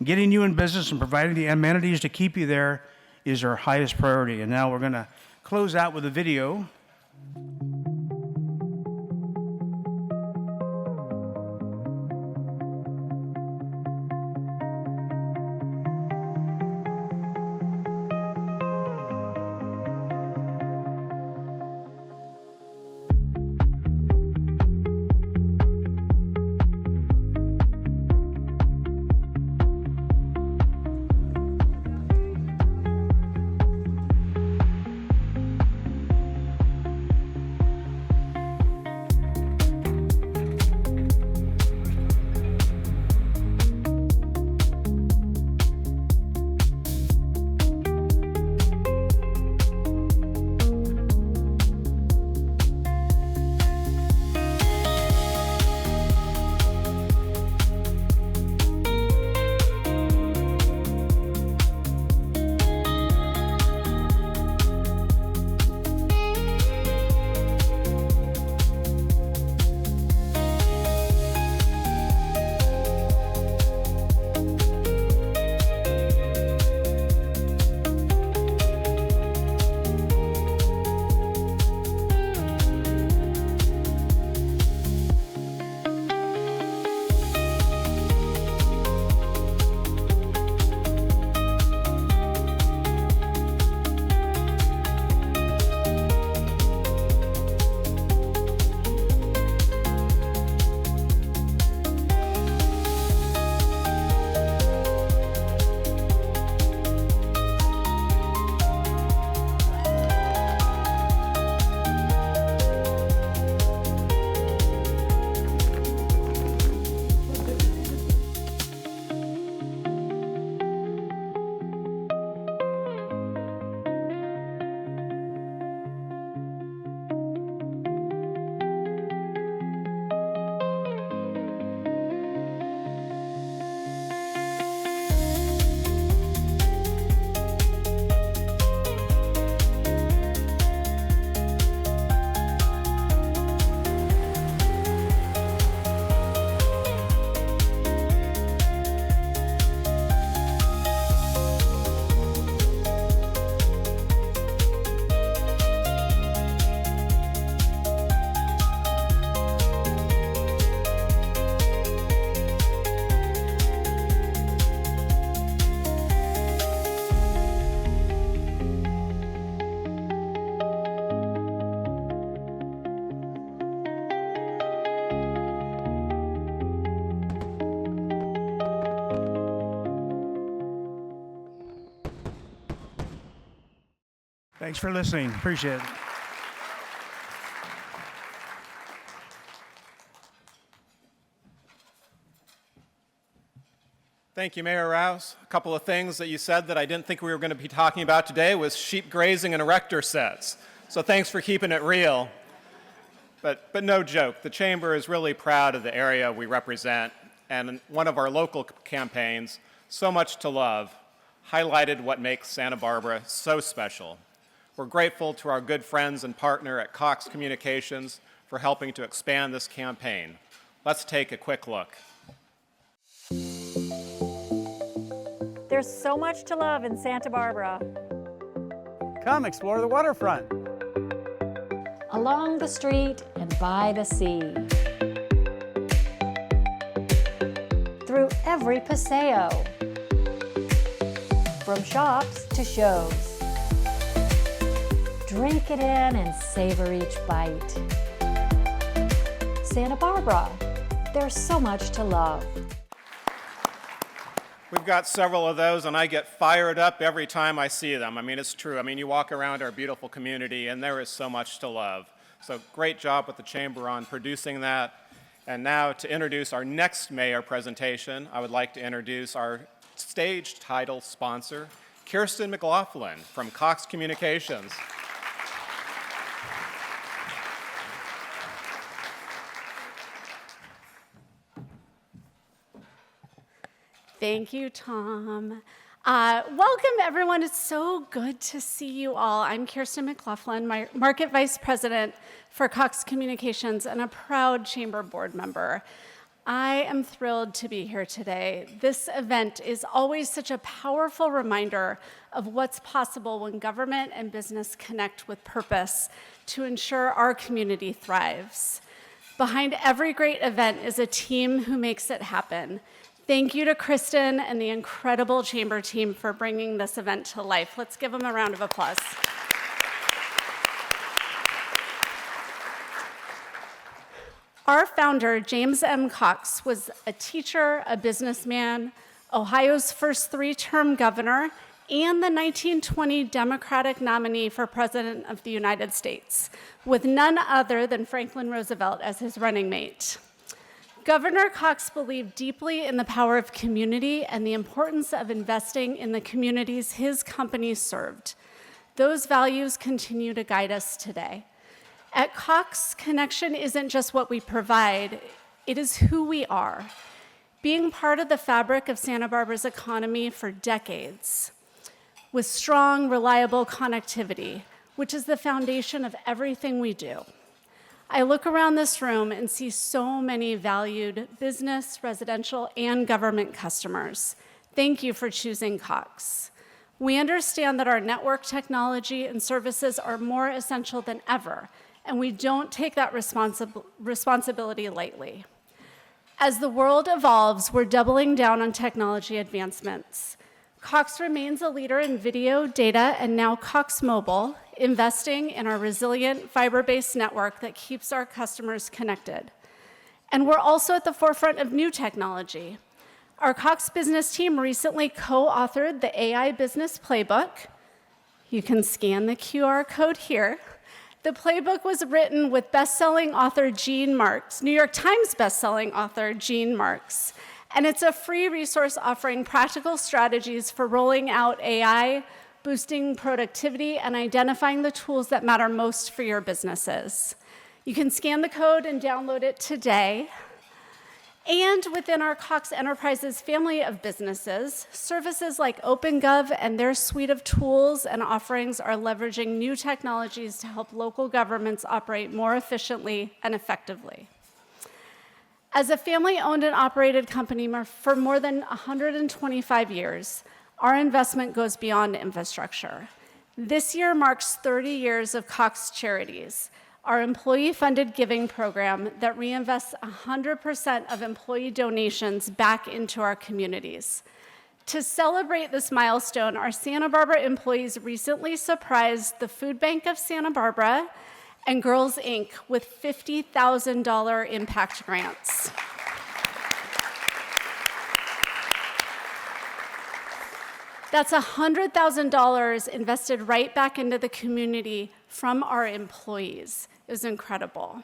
Getting you in business and providing the amenities to keep you there is our highest priority. And now we're going to close out with a video. Thanks for listening. Appreciate it. Thank you, Mayor Rouse. A couple of things that you said that I didn't think we were going to be talking about today was sheep grazing and erector sets. So thanks for keeping it real. But no joke, the Chamber is really proud of the area we represent, and one of our local campaigns, So Much to Love, highlighted what makes Santa Barbara so special. We're grateful to our good friends and partner at Cox Communications for helping to expand this campaign. Let's take a quick look. There's so much to love in Santa Barbara. Come explore the waterfront. Along the street and by the sea. Through every paseo. From shops to shows. Drink it in and savor each bite. Santa Barbara, There's so much to love. We've got several of those, and I get fired up every time I see them. I mean, it's true. I mean, you walk around our beautiful community, and there is so much to love. So great job with the Chamber on producing that. And now to introduce our next mayor presentation, I would like to introduce our stage title sponsor, Kirsten McLaughlin from Cox Communications. Thank you, Tom. Welcome, everyone. It's so good to see you all. I'm Kirsten McLaughlin, my Market Vice President for Cox Communications and a proud Chamber Board member. I am thrilled to be here today. This event is always such a powerful reminder of what's possible when government and business connect with purpose to ensure our community thrives. Behind every great event is a team who makes it happen. Thank you to Kristen and the incredible Chamber team for bringing this event to life. Let's give them a round of applause. Our founder, James M. Cox, was a teacher, a businessman, Ohio's first three-term governor, and the 1920 Democratic nominee for President of the United States, with none other than Franklin Roosevelt as his running mate. Governor Cox believed deeply in the power of community and the importance of investing in the communities his company served. Those values continue to guide us today. At Cox, connection isn't just what we provide, it is who we are. Being part of the fabric of Santa Barbara's economy for decades, with strong, reliable connectivity, which is the foundation of everything we do. I look around this room and see so many valued business, residential, and government customers. Thank you for choosing Cox. We understand that our network technology and services are more essential than ever, and we don't take that responsibility lightly. As the world evolves, we're doubling down on technology advancements. Cox remains a leader in video, data, and now Cox Mobile, investing in our resilient fiber-based network that keeps our customers connected. And we're also at the forefront of new technology. Our Cox business team recently co-authored the AI Business Playbook. You can scan the QR code here. The playbook was written with best-selling author Gene Marks, New York Times best-selling author Gene Marks. And it's a free resource offering practical strategies for rolling out AI, boosting productivity, and identifying the tools that matter most for your businesses. You can scan the code and download it today. And within our Cox Enterprises family of businesses, services like OpenGov and their suite of tools and offerings are leveraging new technologies to help local governments operate more efficiently and effectively. As a family-owned and operated company for more than 125 years, our investment goes beyond infrastructure. This year marks 30 years of Cox Charities, our employee-funded giving program that reinvests 100% of employee donations back into our communities. To celebrate this milestone, our Santa Barbara employees recently surprised the Food Bank of Santa Barbara and Girls Inc. with $50,000 impact grants. That's $100,000 invested right back into the community from our employees. It was incredible.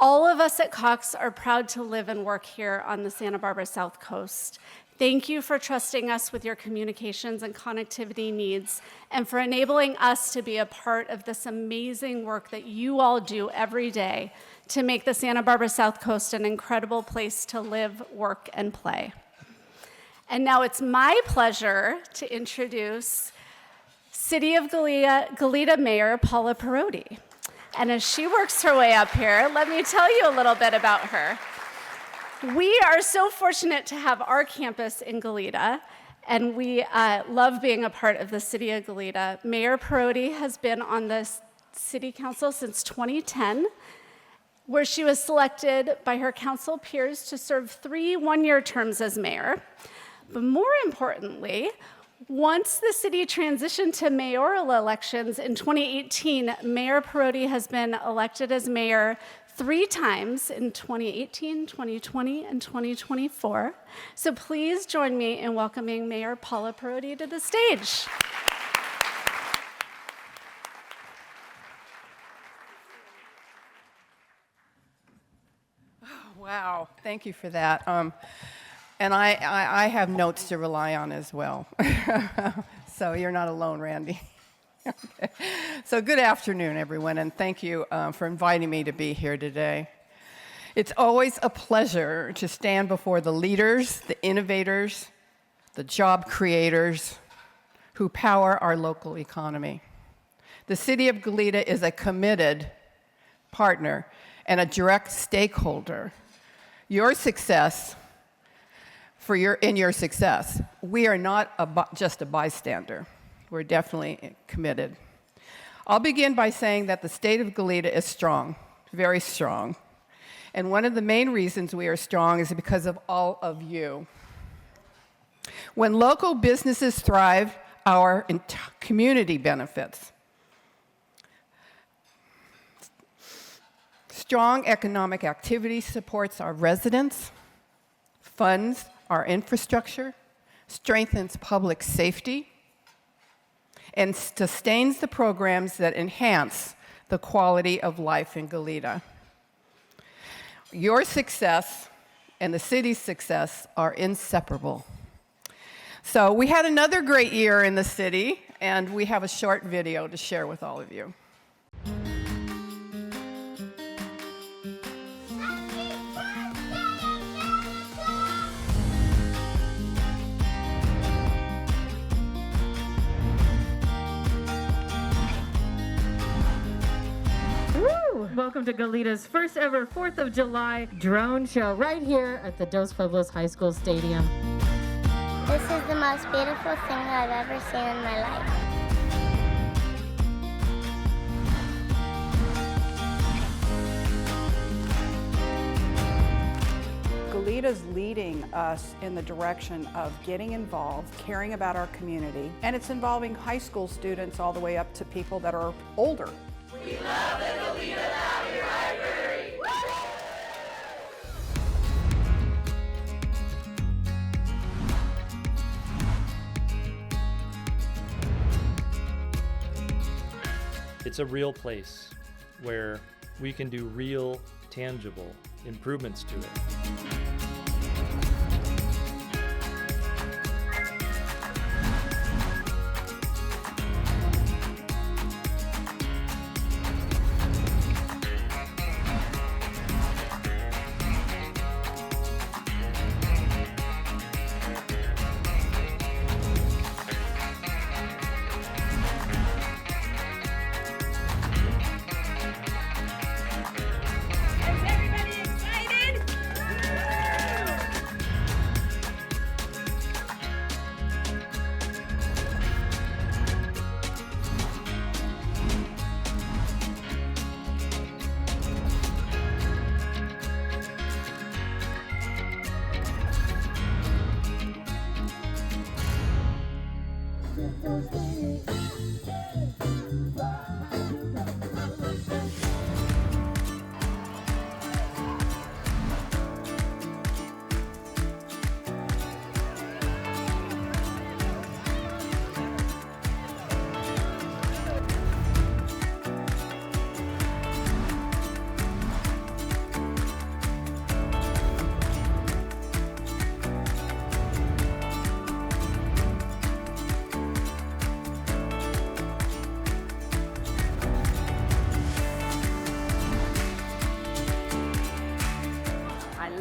All of us at Cox are proud to live and work here on the Santa Barbara South Coast. Thank you for trusting us with your communications and connectivity needs, and for enabling us to be a part of this amazing work that you all do every day to make the Santa Barbara South Coast an incredible place to live, work, and play. And now it's my pleasure to introduce City of Goleta Mayor Paula Perotti. And as she works her way up here, let me tell you a little bit about her. We are so fortunate to have our campus in Goleta, and we love being a part of the City of Goleta. Mayor Perotti has been on the City Council since 2010, where she was selected by her council peers to serve 3 one-year terms as mayor. But more importantly, Once the city transitioned to mayoral elections in 2018, Mayor Perotti has been elected as mayor 3 times in 2018, 2020, and 2024. So please join me in welcoming Mayor Paula Perotti to the stage. Wow, thank you for that. And I have notes to rely on as well. So you're not alone, Randy. Okay. So good afternoon, everyone, and thank you for inviting me to be here today. It's always a pleasure to stand before the leaders, the innovators, the job creators who power our local economy. The City of Goleta is a committed partner and a direct stakeholder. Your success, in your success, we are not just a bystander. We're definitely committed. I'll begin by saying that the state of Goleta is strong, very strong. And one of the main reasons we are strong is because of all of you. When local businesses thrive, our community benefits. Strong economic activity supports our residents, funds our infrastructure, strengthens public safety, and sustains the programs that enhance the quality of life in Goleta. Your success and the city's success are inseparable. So we had another great year in the city, and we have a short video to share with all of you. Welcome to Goleta's first ever 4th of July drone show right here at the Dos Pueblos High School Stadium. This is the most beautiful thing I've ever seen in my life. Goleta's leading us in the direction of getting involved, caring about our community, and it's involving high school students all the way up to people that are older. We love the Goleta Valley Library! It's a real place where we can do real, tangible improvements to it.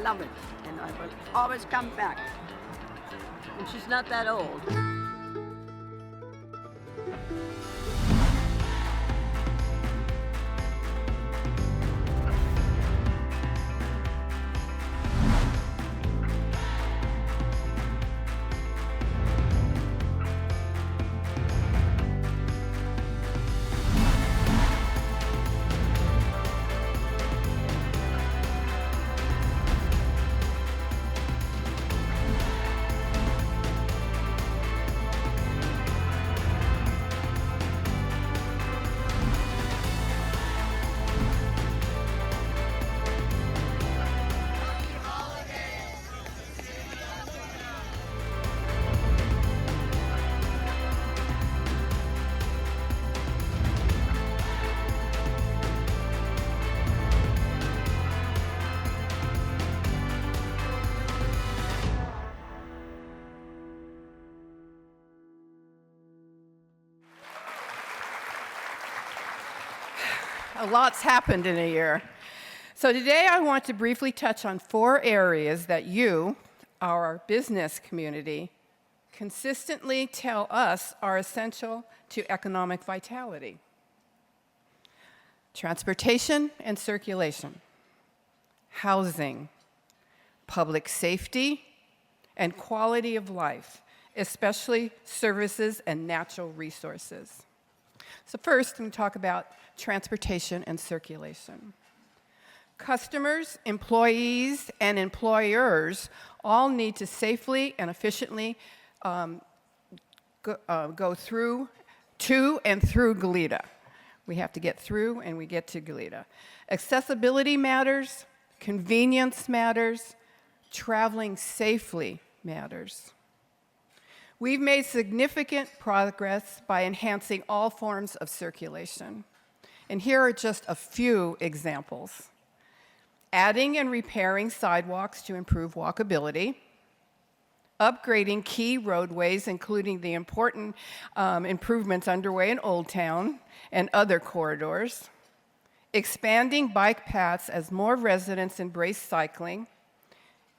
Love it, and I will always come back. And she's not that old. A lot's happened in a year. So today I want to briefly touch on 4 areas that you, our business community, consistently tell us are essential to economic vitality: transportation and circulation, housing, public safety, and quality of life, especially services and natural resources. So first, I'm going to talk about transportation and circulation. Customers, employees, and employers all need to safely and efficiently go through to and through Goleta. We have to get through and we get to Goleta. Accessibility matters, convenience matters, traveling safely matters. We've made significant progress by enhancing all forms of circulation. And here are just a few examples: adding and repairing sidewalks to improve walkability, upgrading key roadways, including the important improvements underway in Old Town and other corridors, expanding bike paths as more residents embrace cycling,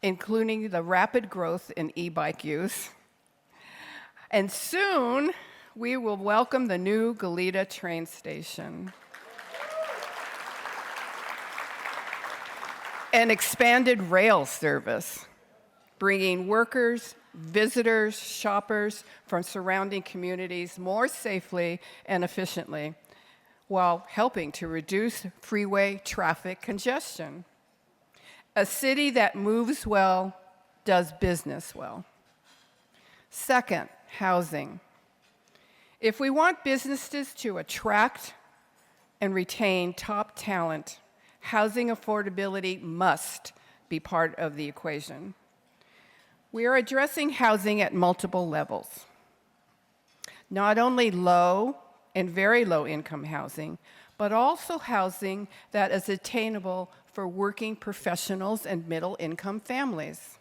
including the rapid growth in e-bike use. And soon, we will welcome the new Goleta train station. An expanded rail service, bringing workers, visitors, shoppers from surrounding communities more safely and efficiently, while helping to reduce freeway traffic congestion. A city that moves well does business well. Second, housing. If we want businesses to attract and retain top talent, housing affordability must be part of the equation. We are addressing housing at multiple levels. Not only low and very low income housing, but also housing that is attainable for working professionals and middle income families.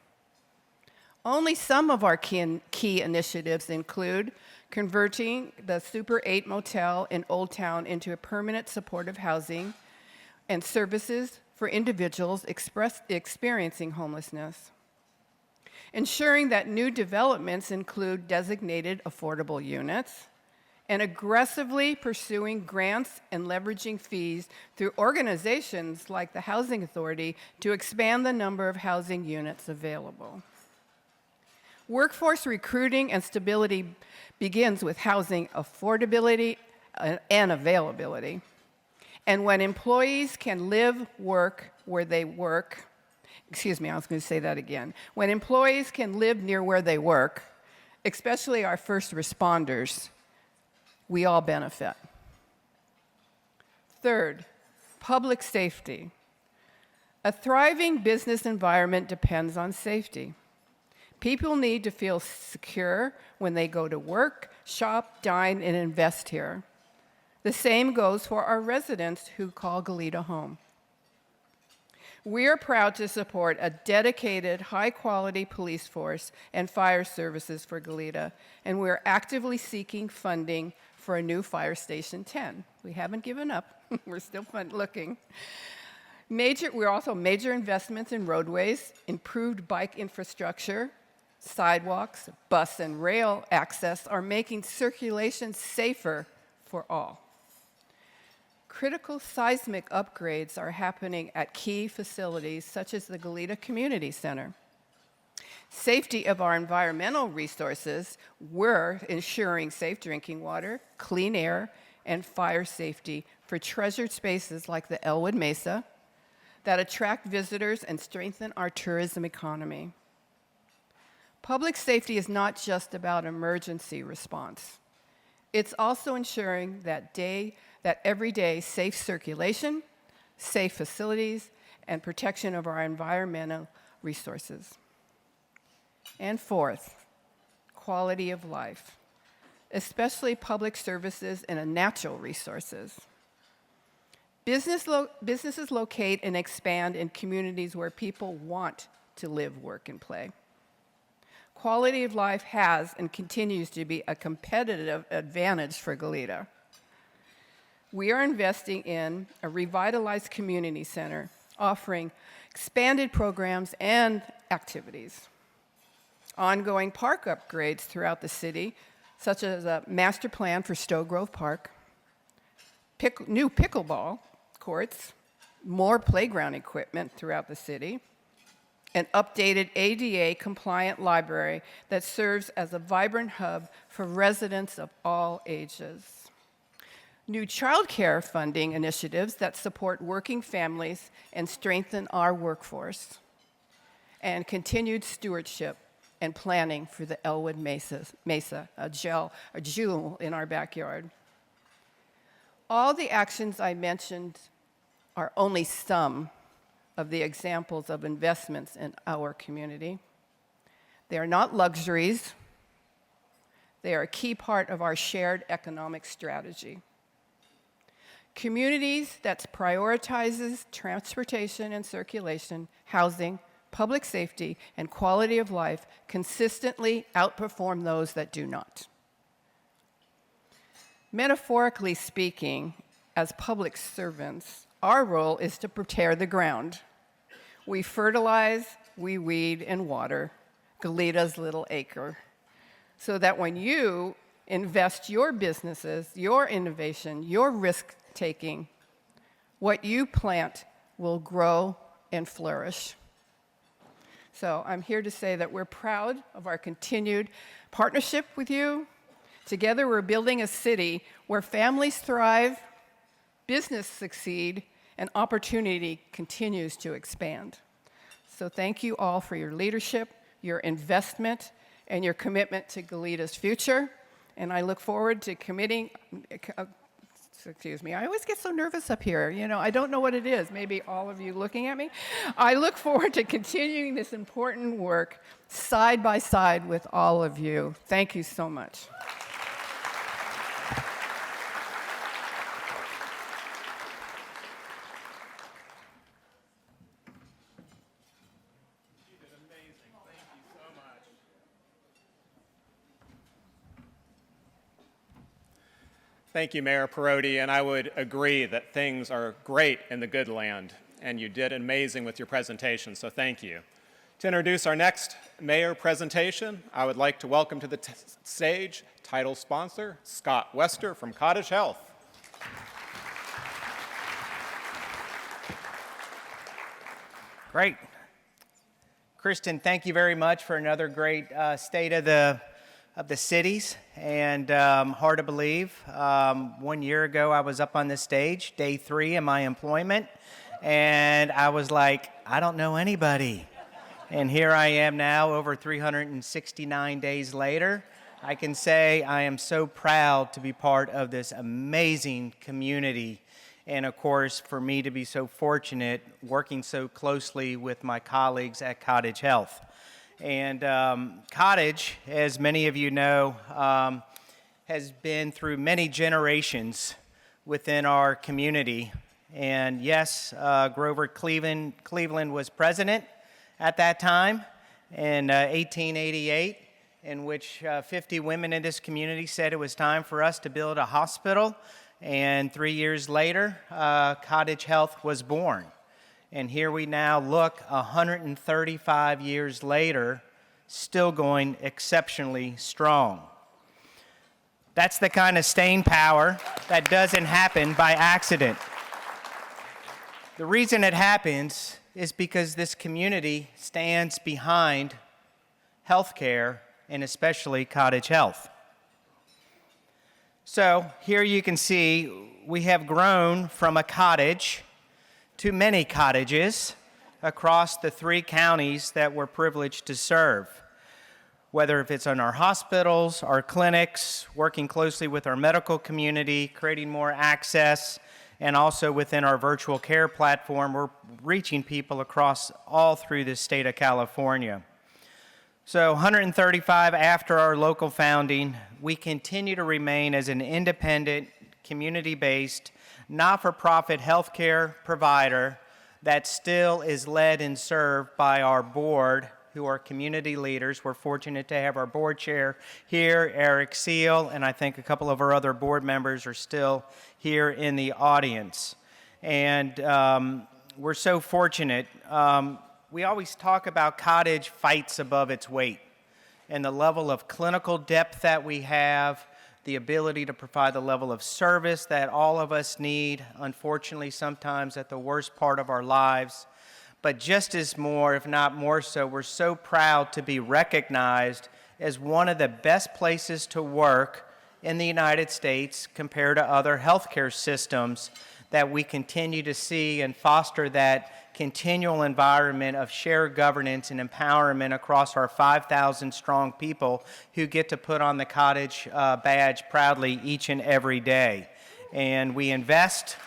Only some of our key initiatives include converting the Super 8 motel in Old Town into a permanent supportive housing and services for individuals experiencing homelessness. Ensuring that new developments include designated affordable units, and aggressively pursuing grants and leveraging fees through organizations like the Housing Authority to expand the number of housing units available. Workforce recruiting and stability begins with housing affordability and availability. And when employees can live, work where they work, when employees can live near where they work, especially our first responders, we all benefit. Third, public safety. A thriving business environment depends on safety. People need to feel secure when they go to work, shop, dine, and invest here. The same goes for our residents who call Goleta home. We are proud to support a dedicated, high-quality police force and fire services for Goleta, and we're actively seeking funding for a new Fire Station 10. We haven't given up. We're still looking. We're also major investments in roadways, improved bike infrastructure, sidewalks, bus and rail access are making circulation safer for all. Critical seismic upgrades are happening at key facilities such as the Goleta Community Center. Safety of our environmental resources, we're ensuring safe drinking water, clean air, and fire safety for treasured spaces like the Elwood Mesa that attract visitors and strengthen our tourism economy. Public safety is not just about emergency response. It's also ensuring that everyday safe circulation, safe facilities, and protection of our environmental resources. And fourth, quality of life, especially public services and natural resources. Businesses locate and expand in communities where people want to live, work, and play. Quality of life has and continues to be a competitive advantage for Goleta. we are investing in a revitalized community center offering expanded programs and activities, ongoing park upgrades throughout the city, such as a master plan for Stowe Grove Park, new pickleball courts, more playground equipment throughout the city, an updated ADA-compliant library that serves as a vibrant hub for residents of all ages, new childcare funding initiatives that support working families and strengthen our workforce, and continued stewardship and planning for the Elwood Mesa, a jewel in our backyard. All the actions I mentioned are only some of the examples of investments in our community. They are not luxuries. They are a key part of our shared economic strategy. Communities that prioritizes transportation and circulation, housing, public safety, and quality of life consistently outperform those that do not. Metaphorically speaking, as public servants, our role is to prepare the ground. We fertilize, we weed, and water Goleta's little acre, so that when you invest your businesses, your innovation, your risk-taking, what you plant will grow and flourish. So I'm here to say that we're proud of our continued partnership with you. Together, we're building a city where families thrive, business succeed, and opportunity continues to expand. So thank you all for your leadership, your investment, and your commitment to Goleta's future. And I look forward to excuse me, I always get so nervous up here. You know, I don't know what it is. Maybe all of you looking at me. I look forward to continuing this important work side by side with all of you. Thank you so much. Thank you, Mayor Perotti, and I would agree that things are great in the good land, and you did amazing with your presentation, so thank you. To introduce our next mayor presentation, I would like to welcome to the stage title sponsor, Scott Wester from Cottage Health. Great. Kristen, thank you very much for another great state of the cities, and hard to believe. 1 year ago, I was up on this stage, day 3 in my employment, and I was like, I don't know anybody. And here I am now, over 369 days later. I can say I am so proud to be part of this amazing community, and of course, for me to be so fortunate working so closely with my colleagues at Cottage Health. And Cottage, as many of you know, has been through many generations within our community. And yes, Grover Cleveland was president at that time in 1888, in which 50 women in this community said it was time for us to build a hospital. And 3 years later, Cottage Health was born. And here we now look 135 years later, still going exceptionally strong. That's the kind of staying power that doesn't happen by accident. The reason it happens is because this community stands behind healthcare, and especially Cottage Health. So here you can see we have grown from a cottage to many cottages across the 3 counties that we're privileged to serve. Whether if it's in our hospitals, our clinics, working closely with our medical community, creating more access, and also within our virtual care platform, we're reaching people across all through the state of California. So 135 after our local founding, we continue to remain as an independent, community-based, not-for-profit healthcare provider that still is led and served by our board who are community leaders. We're fortunate to have our board chair here, Eric Seal, and I think a couple of our other board members are still here in the audience. And we're so fortunate. We always talk about Cottage fights above its weight, and the level of clinical depth that we have, the ability to provide the level of service that all of us need, unfortunately sometimes at the worst part of our lives. But just as more, if not more so, we're so proud to be recognized as one of the best places to work in the United States compared to other healthcare systems, that we continue to see and foster that continual environment of shared governance and empowerment across our 5,000 strong people who get to put on the Cottage badge proudly each and every day. And we invest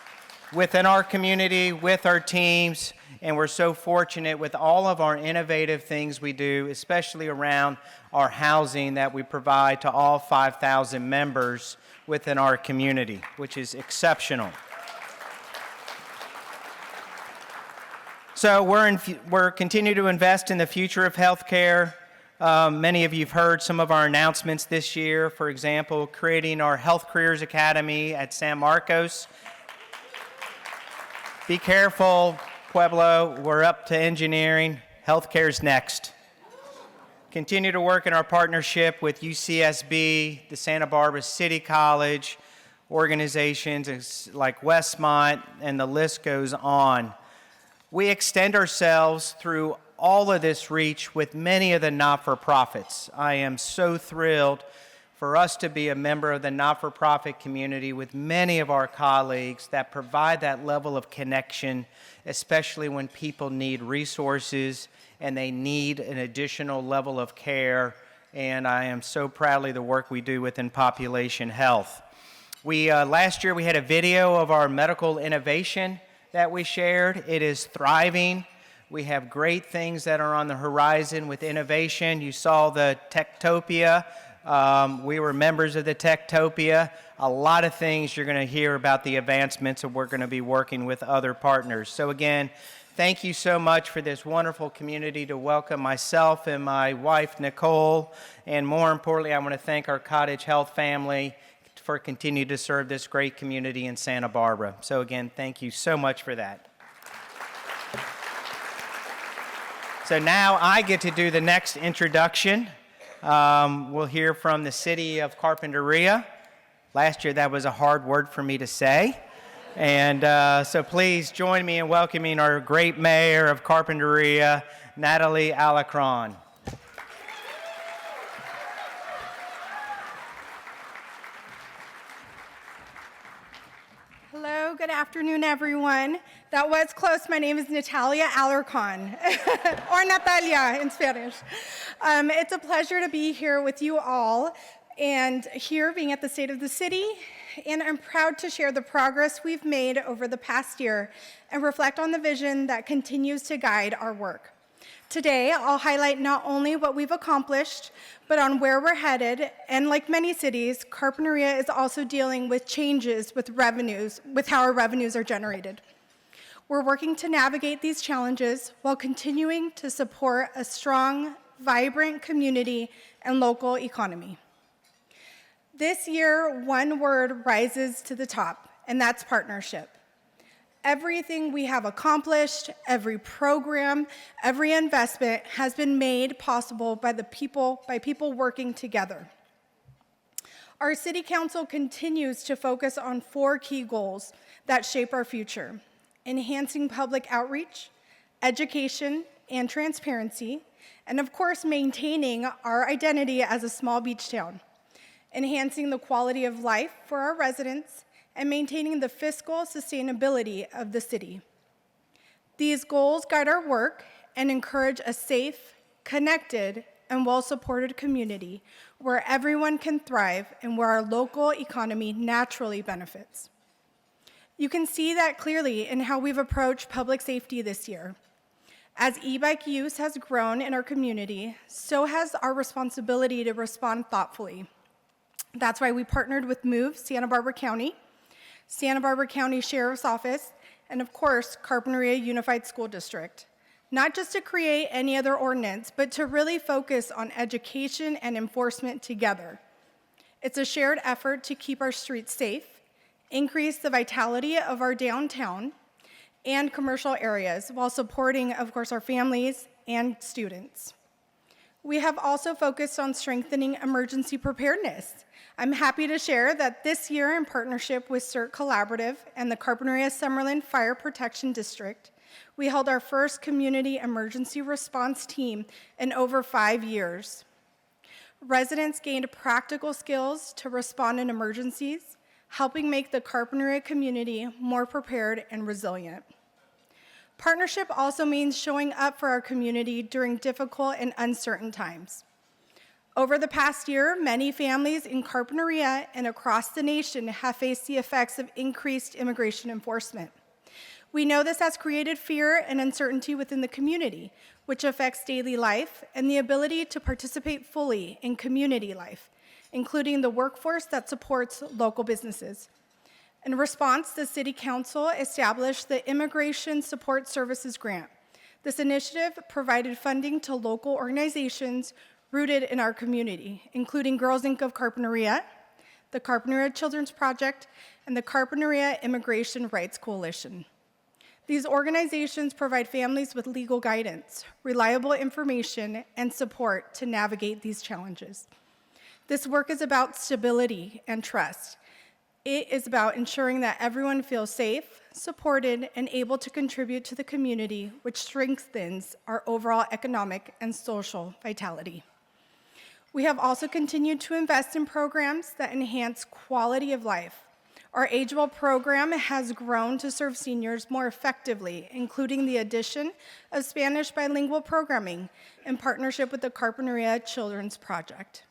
within our community, with our teams, and we're so fortunate with all of our innovative things we do, especially around our housing that we provide to all 5,000 members within our community, which is exceptional. So we're continue to invest in the future of healthcare. Many of you have heard some of our announcements this year. For example, creating our Health Careers Academy at San Marcos. Be careful, Pueblo, we're up to engineering. Healthcare's next. Continue to work in our partnership with UCSB, the Santa Barbara City College, organizations like Westmont, and the list goes on. We extend ourselves through all of this reach with many of the not-for-profits. I am so thrilled for us to be a member of the not-for-profit community with many of our colleagues that provide that level of connection, especially when people need resources and they need an additional level of care. And I am so proudly the work we do within population health. Last year we had a video of our medical innovation that we shared. It is thriving. We have great things that are on the horizon with innovation. You saw the Techtopia. We were members of the Techtopia. A lot of things you're going to hear about the advancements, and we're going to be working with other partners. So again, thank you so much for this wonderful community to welcome myself and my wife, Nicole. And more importantly, I want to thank our Cottage Health family for continuing to serve this great community in Santa Barbara. So again, thank you so much for that. So now I get to do the next introduction. We'll hear from the city of Carpinteria. Last year that was a hard word for me to say. And so please join me in welcoming our great mayor of Carpinteria, Natalie Alacron. Hello, good afternoon, everyone. That was close. My name is Natalia Alarcon, or Natalia in Spanish. It's a pleasure to be here with you all, and here being at the State of the City, and I'm proud to share the progress we've made over the past year and reflect on the vision that continues to guide our work. Today, I'll highlight not only what we've accomplished, but on where we're headed, and like many cities, Carpinteria is also dealing with changes with how our revenues are generated. We're working to navigate these challenges while continuing to support a strong, vibrant community and local economy. This year, one word rises to the top, and that's partnership. Everything we have accomplished, every program, every investment has been made possible by people working together. Our City Council continues to focus on 4 key goals that shape our future: enhancing public outreach, education, and transparency, and of course, maintaining our identity as a small beach town, enhancing the quality of life for our residents, and maintaining the fiscal sustainability of the city. These goals guide our work and encourage a safe, connected, and well-supported community where everyone can thrive and where our local economy naturally benefits. You can see that clearly in how we've approached public safety this year. As e-bike use has grown in our community, so has our responsibility to respond thoughtfully. That's why we partnered with MOVE Santa Barbara County, Santa Barbara County Sheriff's Office, and of course, Carpinteria Unified School District not just to create any other ordinance, but to really focus on education and enforcement together. It's a shared effort to keep our streets safe, increase the vitality of our downtown and commercial areas while supporting, of course, our families and students. We have also focused on strengthening emergency preparedness. I'm happy to share that this year, in partnership with CERT Collaborative and the Carpinteria-Summerlin Fire Protection District, we held our first community emergency response team in over 5 years. Residents gained practical skills to respond in emergencies, helping make the Carpinteria community more prepared and resilient. Partnership also means showing up for our community during difficult and uncertain times. Over the past year, many families in Carpinteria and across the nation have faced the effects of increased immigration enforcement. We know this has created fear and uncertainty within the community, which affects daily life and the ability to participate fully in community life, including the workforce that supports local businesses. In response, the City Council established the Immigration Support Services Grant. This initiative provided funding to local organizations rooted in our community, including Girls Inc. of Carpinteria, the Carpinteria Children's Project, and the Carpinteria Immigration Rights Coalition. These organizations provide families with legal guidance, reliable information, and support to navigate these challenges. This work is about stability and trust. It is about ensuring that everyone feels safe, supported, and able to contribute to the community, which strengthens our overall economic and social vitality. We have also continued to invest in programs that enhance quality of life. Our Ageable program has grown to serve seniors more effectively, including the addition of Spanish bilingual programming in partnership with the Carpinteria Children's Project.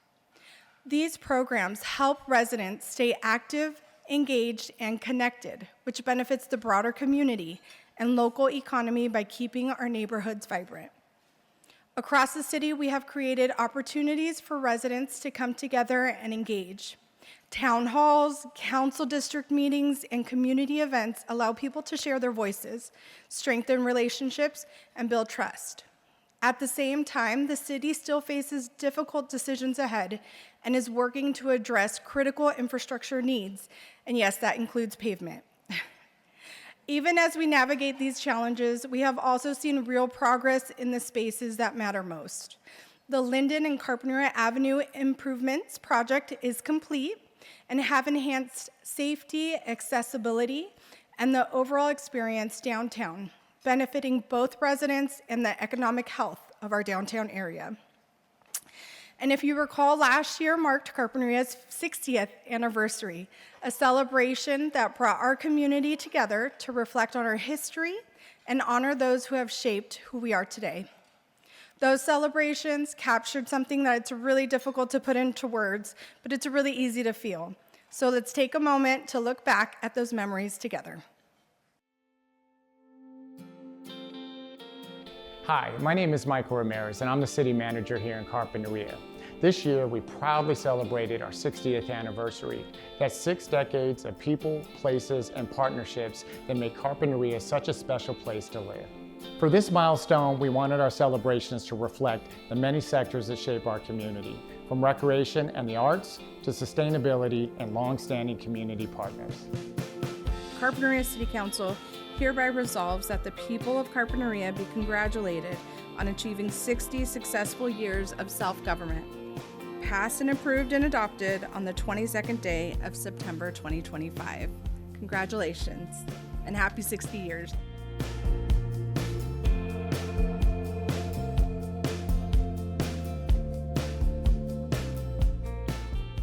These programs help residents stay active, engaged, and connected, which benefits the broader community and local economy by keeping our neighborhoods vibrant. Across the city, we have created opportunities for residents to come together and engage. Town halls, council district meetings, and community events allow people to share their voices, strengthen relationships, and build trust. At the same time, the city still faces difficult decisions ahead and is working to address critical infrastructure needs, and yes, that includes pavement. Even as we navigate these challenges, we have also seen real progress in the spaces that matter most. The Linden and Carpinteria Avenue Improvements project is complete and have enhanced safety, accessibility, and the overall experience downtown, benefiting both residents and the economic health of our downtown area. And if you recall, last year marked Carpinteria's 60th anniversary, a celebration that brought our community together to reflect on our history and honor those who have shaped who we are today. Those celebrations captured something that it's really difficult to put into words, but it's really easy to feel. So let's take a moment to look back at those memories together. Hi, my name is Michael Ramirez, and I'm the city manager here in Carpinteria. This year, we proudly celebrated our 60th anniversary. That's 6 decades of people, places, and partnerships that make Carpinteria such a special place to live. For this milestone, we wanted our celebrations to reflect the many sectors that shape our community, from recreation and the arts to sustainability and long-standing community partners. Carpinteria City Council hereby resolves that the people of Carpinteria be congratulated on achieving 60 successful years of self-government, passed and approved and adopted on the 22nd day of September 2025. Congratulations and happy 60 years.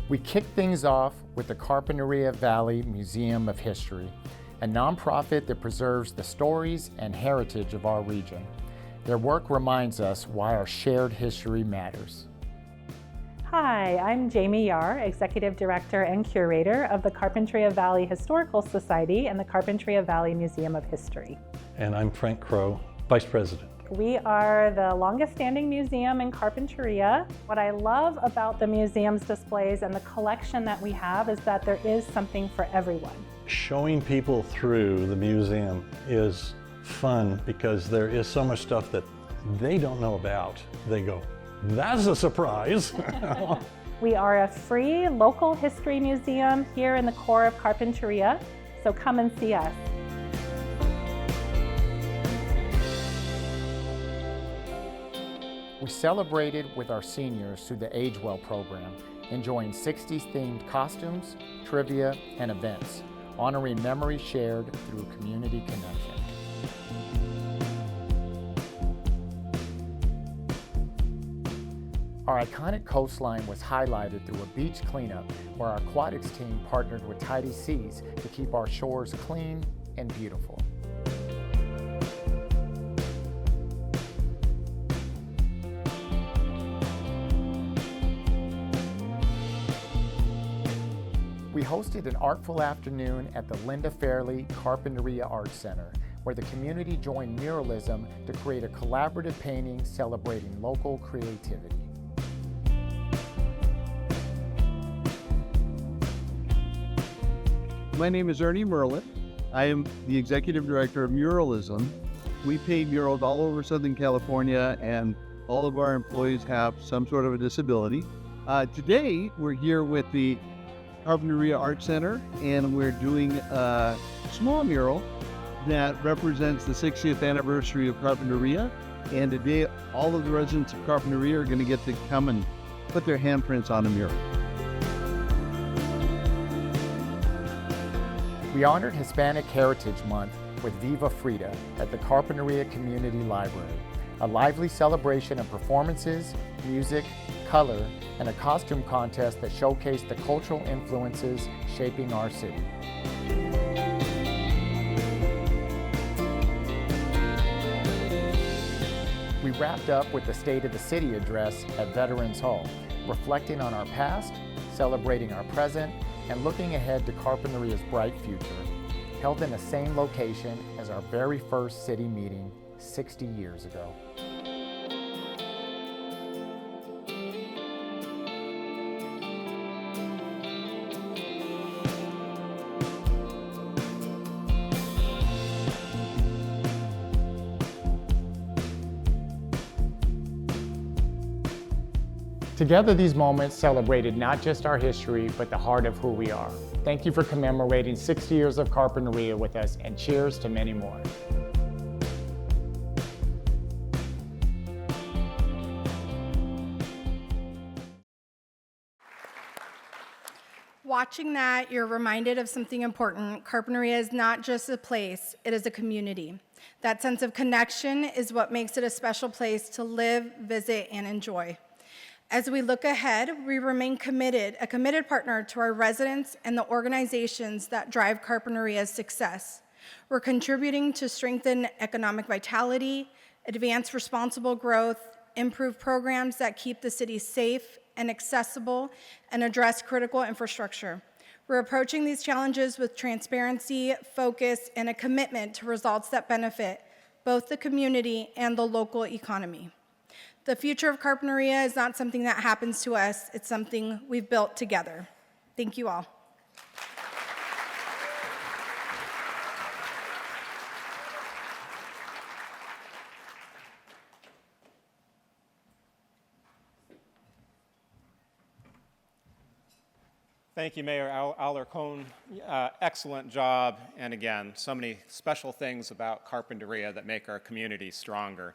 We kicked things off with the Carpinteria Valley Museum of History, a nonprofit that preserves the stories and heritage of our region. Their work reminds us why our shared history matters. Hi, I'm Jamie Yar, Executive Director and Curator of the Carpinteria Valley Historical Society and the Carpinteria Valley Museum of History. And I'm Frank Crow, Vice President. We are the longest standing museum in Carpinteria. What I love about the museum's displays and the collection that we have is that there is something for everyone. Showing people through the museum is fun because there is so much stuff that they don't know about. They go, that's a surprise. We are a free local history museum here in the core of Carpinteria, so come and see us. We celebrated with our seniors through the Age Well program, enjoying 60s themed costumes, trivia, and events, honoring memories shared through community connection. Our iconic coastline was highlighted through a beach cleanup where our aquatics team partnered with Tidy Seas to keep our shores clean and beautiful. We hosted an artful afternoon at the Linda Fairley Carpinteria Art Center, where the community joined muralism to create a collaborative painting celebrating local creativity. My name is Ernie Merlin. I am the Executive Director of Muralism. We paint murals all over Southern California, and all of our employees have some sort of a disability. Today, we're here with the Carpinteria Art Center, and we're doing a small mural that represents the 60th anniversary of Carpinteria. And today, all of the residents of Carpinteria are going to get to come and put their handprints on a mural. We honored Hispanic Heritage Month with Viva Frida at the Carpinteria Community Library, a lively celebration of performances, music, color, and a costume contest that showcased the cultural influences shaping our city. We wrapped up with the State of the City address at Veterans Hall, reflecting on our past, celebrating our present, and looking ahead to Carpinteria's bright future, held in the same location as our very first city meeting 60 years ago. Together, these moments celebrated not just our history, but the heart of who we are. Thank you for commemorating 60 years of Carpinteria with us, and cheers to many more. Watching that, you're reminded of something important. Carpinteria is not just a place, it is a community. That sense of connection is what makes it a special place to live, visit, and enjoy. As we look ahead, we remain a committed partner to our residents and the organizations that drive Carpinteria's success. We're contributing to strengthen economic vitality, advance responsible growth, improve programs that keep the city safe and accessible, and address critical infrastructure. We're approaching these challenges with transparency, focus, and a commitment to results that benefit both the community and the local economy. The future of Carpinteria is not something that happens to us, it's something we've built together. Thank you all. Thank you, Mayor Alarcon. Excellent job. And again, so many special things about Carpinteria that make our community stronger.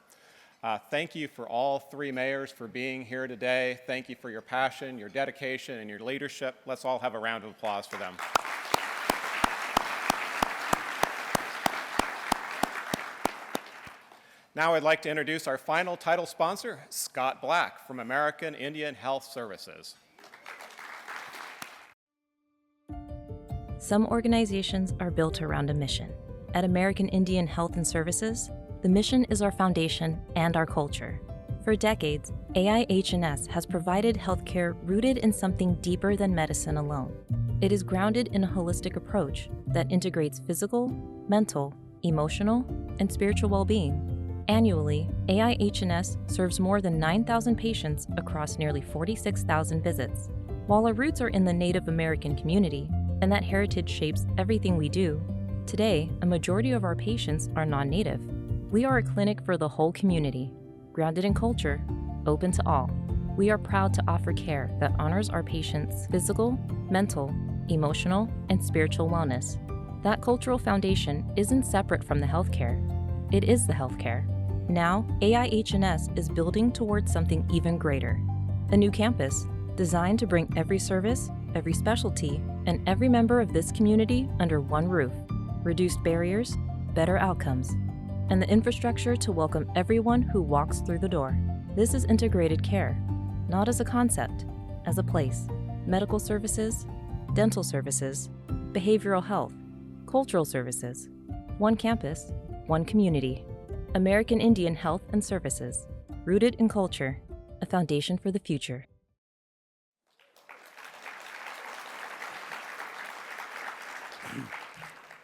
Thank you for all three mayors for being here today. Thank you for your passion, your dedication, and your leadership. Let's all have a round of applause for them. Now I'd like to introduce our final title sponsor, Scott Black from American Indian Health Services. Some organizations are built around a mission. At American Indian Health and Services, the mission is our foundation and our culture. For decades, AIH&S has provided healthcare rooted in something deeper than medicine alone. It is grounded in a holistic approach that integrates physical, mental, emotional, and spiritual well-being. Annually, AIH&S serves more than 9,000 patients across nearly 46,000 visits. While our roots are in the Native American community, and that heritage shapes everything we do, Today, a majority of our patients are non-native. We are a clinic for the whole community, grounded in culture, open to all. We are proud to offer care that honors our patients' physical, mental, emotional, and spiritual wellness. That cultural foundation isn't separate from the healthcare. It is the healthcare. Now, AIH&S is building towards something even greater. A new campus, designed to bring every service, every specialty, and every member of this community under one roof. Reduced barriers, better outcomes, and the infrastructure to welcome everyone who walks through the door. This is integrated care, not as a concept, as a place. Medical services, dental services, behavioral health, cultural services. One campus, one community. American Indian Health and Services, rooted in culture, a foundation for the future.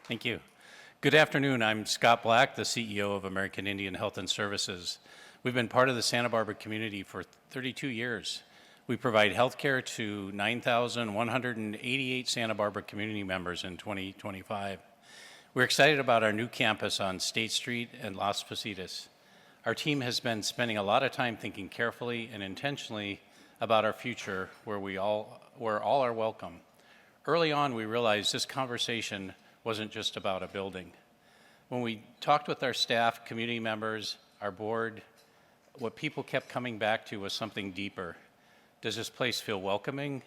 Thank you. Good afternoon. I'm Scott Black, the CEO of American Indian Health and Services. We've been part of the Santa Barbara community for 32 years. We provide health care to 9,188 Santa Barbara community members in 2025. We're excited about our new campus on State Street and Las Positas. Our team has been spending a lot of time thinking carefully and intentionally about our future where all are welcome. Early on, we realized this conversation wasn't just about a building. When we talked with our staff, community members, our board, what people kept coming back to was something deeper. Does this place feel welcoming?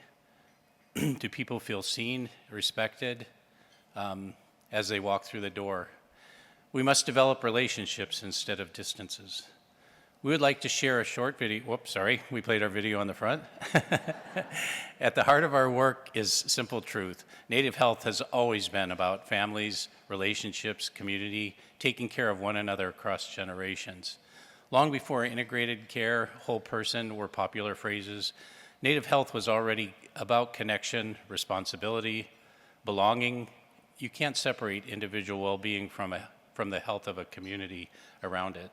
Do people feel seen, respected as they walk through the door? We must develop relationships instead of distances. We would like to share a short video. Whoops, sorry, we played our video on the front. At the heart of our work is simple truth. Native health has always been about families, relationships, community, taking care of one another across generations. Long before integrated care, whole person were popular phrases, Native health was already about connection, responsibility, belonging. You can't separate individual well-being from the health of a community around it.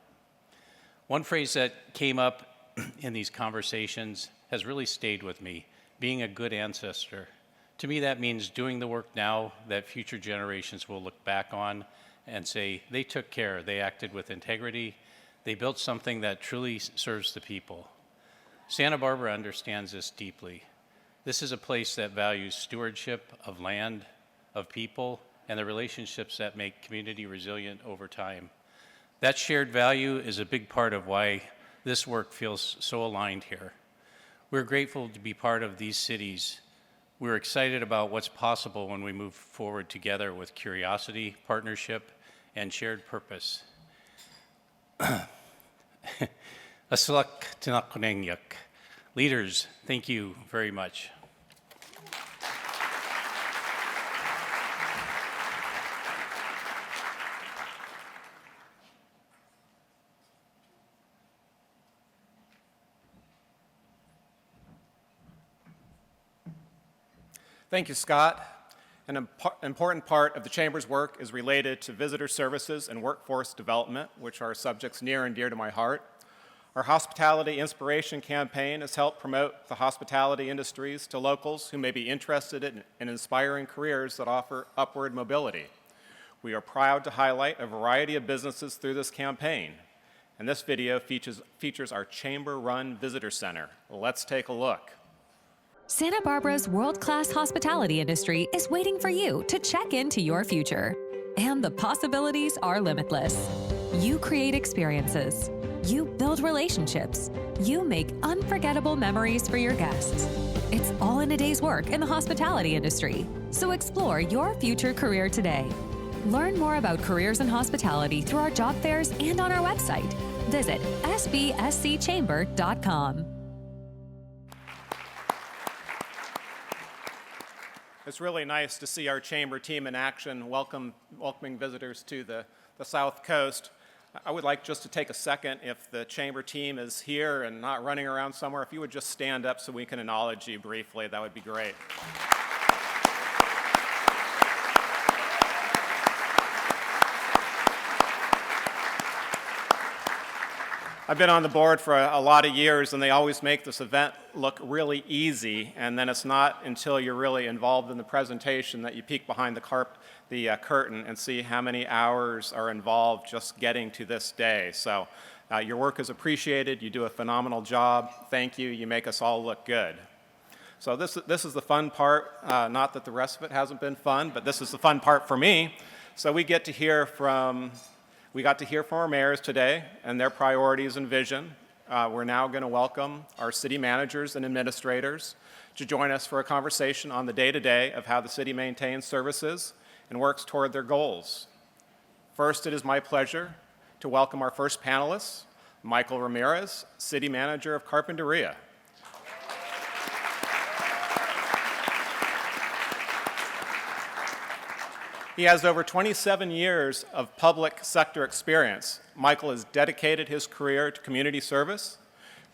One phrase that came up in these conversations has really stayed with me, being a good ancestor. To me, that means doing the work now that future generations will look back on and say, they took care, they acted with integrity, they built something that truly serves the people. Santa Barbara understands this deeply. This is a place that values stewardship of land, of people, and the relationships that make community resilient over time. That shared value is a big part of why this work feels so aligned here. We're grateful to be part of these cities. We're excited about what's possible when we move forward together with curiosity, partnership, and shared purpose. Aslak tinakunengyak. Leaders, thank you very much. Thank you, Scott. An important part of the Chamber's work is related to visitor services and workforce development, which are subjects near and dear to my heart. Our Hospitality Inspiration campaign has helped promote the hospitality industries to locals who may be interested in inspiring careers that offer upward mobility. We are proud to highlight a variety of businesses through this campaign. And this video features our Chamber-run visitor center. Let's take a look. Santa Barbara's world-class hospitality industry is waiting for you to check into your future. And the possibilities are limitless. You create experiences. You build relationships. You make unforgettable memories for your guests. It's all in a day's work in the hospitality industry. So explore your future career today. Learn more about careers in hospitality through our job fairs and on our website. Visit sbscchamber.com. It's really nice to see our Chamber team in action, welcoming visitors to the South Coast. I would like just to take a second, if the Chamber team is here and not running around somewhere, if you would just stand up so we can acknowledge you briefly, that would be great. I've been on the board for a lot of years, and they always make this event look really easy, and then it's not until you're really involved in the presentation that you peek behind the curtain and see how many hours are involved just getting to this day. So your work is appreciated. You do a phenomenal job. Thank you. You make us all look good. So this is the fun part. Not that the rest of it hasn't been fun, but this is the fun part for me. So we got to hear from our mayors today and their priorities and vision. We're now going to welcome our city managers and administrators to join us for a conversation on the day-to-day of how the city maintains services and works toward their goals. First, it is my pleasure to welcome our first panelist, Michael Ramirez, City Manager of Carpinteria. He has over 27 years of public sector experience. Michael has dedicated his career to community service,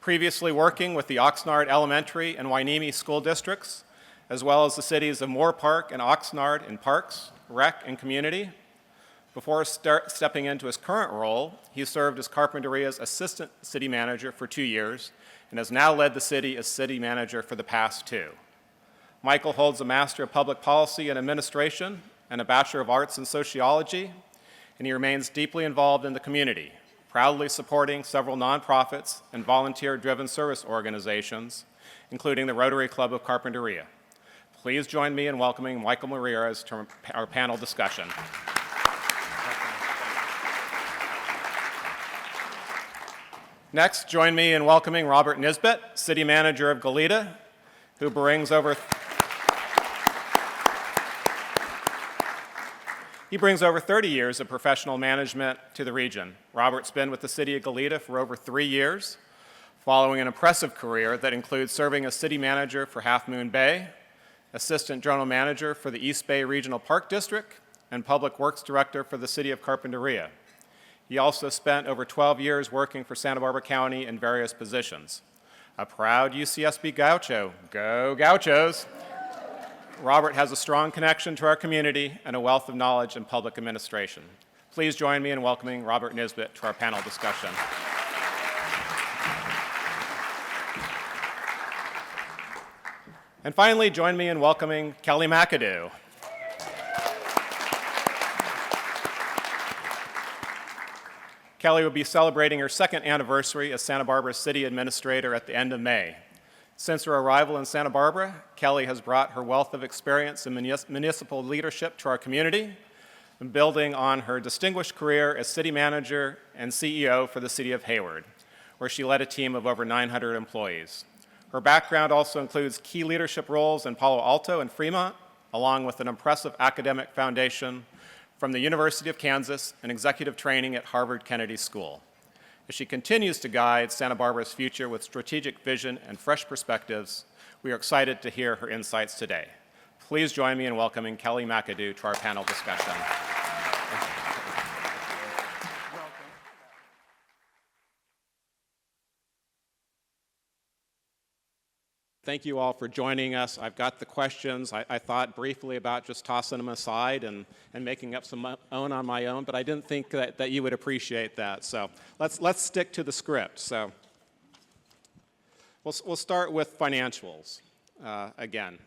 previously working with the Oxnard Elementary and Hueneme school districts, as well as the cities of Moore Park and Oxnard in parks, rec, and community. Before stepping into his current role, he served as Carpinteria's assistant city manager for 2 years and has now led the city as city manager for the past 2. Michael holds a Master of Public Policy and Administration and a Bachelor of Arts in Sociology, and he remains deeply involved in the community, proudly supporting several nonprofits and volunteer-driven service organizations, including the Rotary Club of Carpinteria. Please join me in welcoming Michael Ramirez to our panel discussion. Next, join me in welcoming Robert Nisbet, City Manager of Goleta, who brings over 30 years of professional management to the region. Robert's been with the city of Goleta for over 3 years, following an impressive career that includes serving as city manager for Half Moon Bay, assistant general manager for the East Bay Regional Park District, and public works director for the city of Carpinteria. He also spent over 12 years working for Santa Barbara County in various positions. A proud UCSB Gaucho, go Gauchos! Robert has a strong connection to our community and a wealth of knowledge in public administration. Please join me in welcoming Robert Nisbet to our panel discussion. And finally, join me in welcoming Kelly McAdoo. Kelly will be celebrating her 2nd anniversary as Santa Barbara City Administrator at the end of May. Since her arrival in Santa Barbara, Kelly has brought her wealth of experience in municipal leadership to our community, and building on her distinguished career as city manager and CEO for the city of Hayward, where she led a team of over 900 employees. Her background also includes key leadership roles in Palo Alto and Fremont, along with an impressive academic foundation from the University of Kansas and executive training at Harvard Kennedy School. As she continues to guide Santa Barbara's future with strategic vision and fresh perspectives, we are excited to hear her insights today. Please join me in welcoming Kelly McAdoo to our panel discussion. Thank you all for joining us. I've got the questions. I thought briefly about just tossing them aside and making up some own on my own, but I didn't think that you would appreciate that. So let's stick to the script. So we'll start with financials. Again,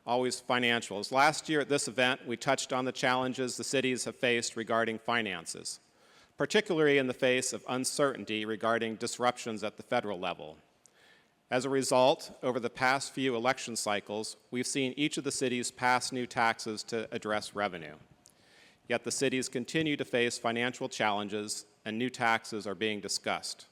always financials. Last year at this event, we touched on the challenges the cities have faced regarding finances, particularly in the face of uncertainty regarding disruptions at the federal level. As a result, over the past few election cycles, we've seen each of the cities pass new taxes to address revenue. Yet the cities continue to face financial challenges and new taxes are being discussed.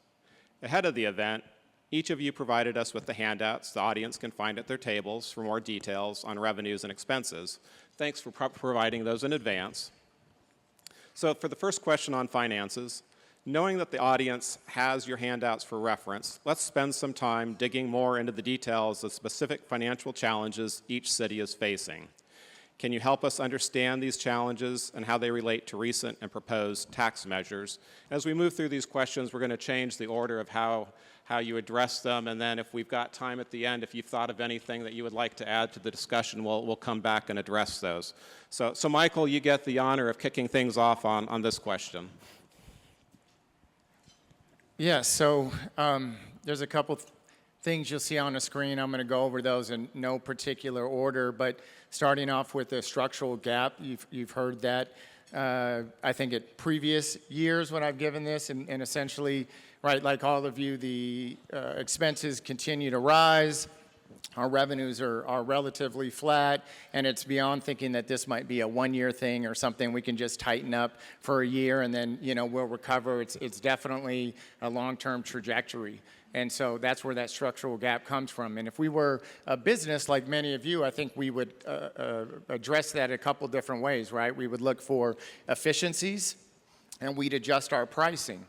Ahead of the event, each of you provided us with the handouts the audience can find at their tables for more details on revenues and expenses. Thanks for providing those in advance. So for the first question on finances, knowing that the audience has your handouts for reference, let's spend some time digging more into the details of specific financial challenges each city is facing. Can you help us understand these challenges and how they relate to recent and proposed tax measures? As we move through these questions, we're going to change the order of how you address them, and then if we've got time at the end, if you've thought of anything that you would like to add to the discussion, we'll come back and address those. So Michael, you get the honor of kicking things off on this question. Yeah, so there's a couple things you'll see on the screen. I'm going to go over those in no particular order, but starting off with the structural gap, you've heard that. I think at previous years when I've given this, and essentially, right, like all of you, the expenses continue to rise. Our revenues are relatively flat, and it's beyond thinking that this might be a one-year thing or something we can just tighten up for a year and then, you know, we'll recover. It's definitely a long-term trajectory. And so that's where that structural gap comes from. And if we were a business like many of you, I think we would address that a couple different ways, right? We would look for efficiencies, and we'd adjust our pricing.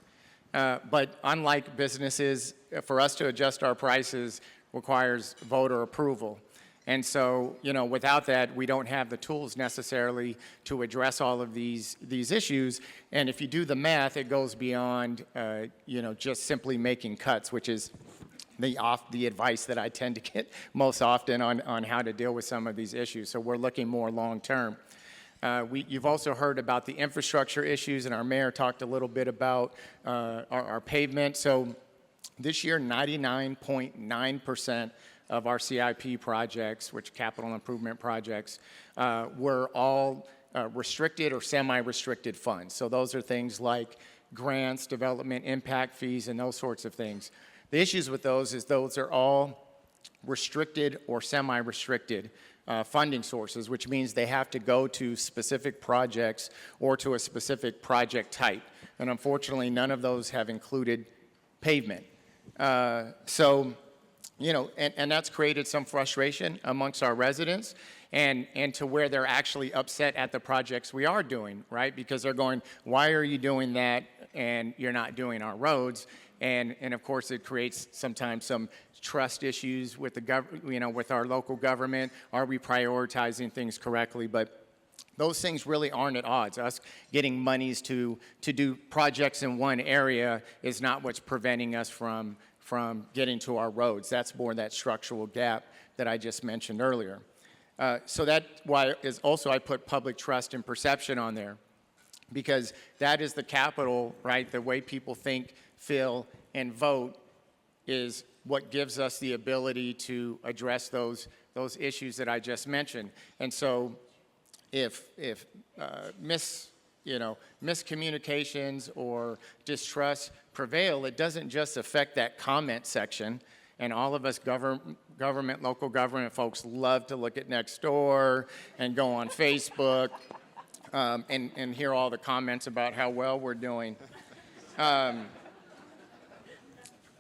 But unlike businesses, for us to adjust our prices requires voter approval. And so, you know, without that, we don't have the tools necessarily to address all of these issues. And if you do the math, it goes beyond, you know, just simply making cuts, which is the advice that I tend to get most often on how to deal with some of these issues. So we're looking more long-term. You've also heard about the infrastructure issues, and our mayor talked a little bit about our pavement. So this year, 99.9% of our CIP projects, which capital improvement projects, were all restricted or semi-restricted funds. So those are things like grants, development impact fees, and those sorts of things. The issues with those is those are all restricted or semi-restricted funding sources, which means they have to go to specific projects or to a specific project type. And unfortunately, none of those have included pavement. So, you know, and that's created some frustration amongst our residents and to where they're actually upset at the projects we are doing, right? Because they're going, why are you doing that and you're not doing our roads? And of course, it creates sometimes some trust issues with with our local government. Are we prioritizing things correctly? But those things really aren't at odds. Us getting monies to do projects in one area is not what's preventing us from getting to our roads. That's more that structural gap that I just mentioned earlier. So that's why is also I put public trust and perception on there, because that is the capital, right? The way people think, feel, and vote is what gives us the ability to address those issues that I just mentioned. And so if miscommunications or distrust prevail, it doesn't just affect that comment section. And all of us local government folks love to look at Nextdoor and go on Facebook and hear all the comments about how well we're doing.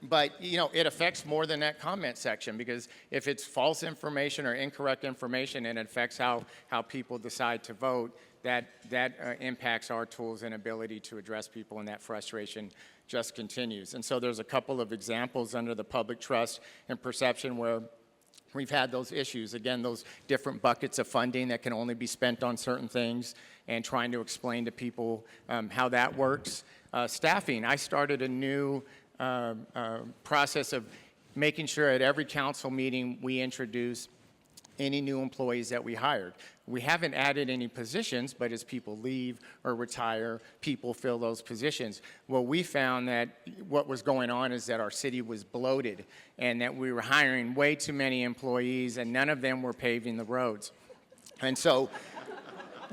But, you know, it affects more than that comment section, because if it's false information or incorrect information and it affects how people decide to vote, that impacts our tools and ability to address people, and that frustration just continues. And so there's a couple of examples under the public trust and perception where we've had those issues. Again, those different buckets of funding that can only be spent on certain things, and trying to explain to people how that works. Staffing, I started a new process of making sure at every council meeting we introduce any new employees that we hired. We haven't added any positions, but as people leave or retire, people fill those positions. Well, we found that what was going on is that our city was bloated and that we were hiring way too many employees and none of them were paving the roads. And so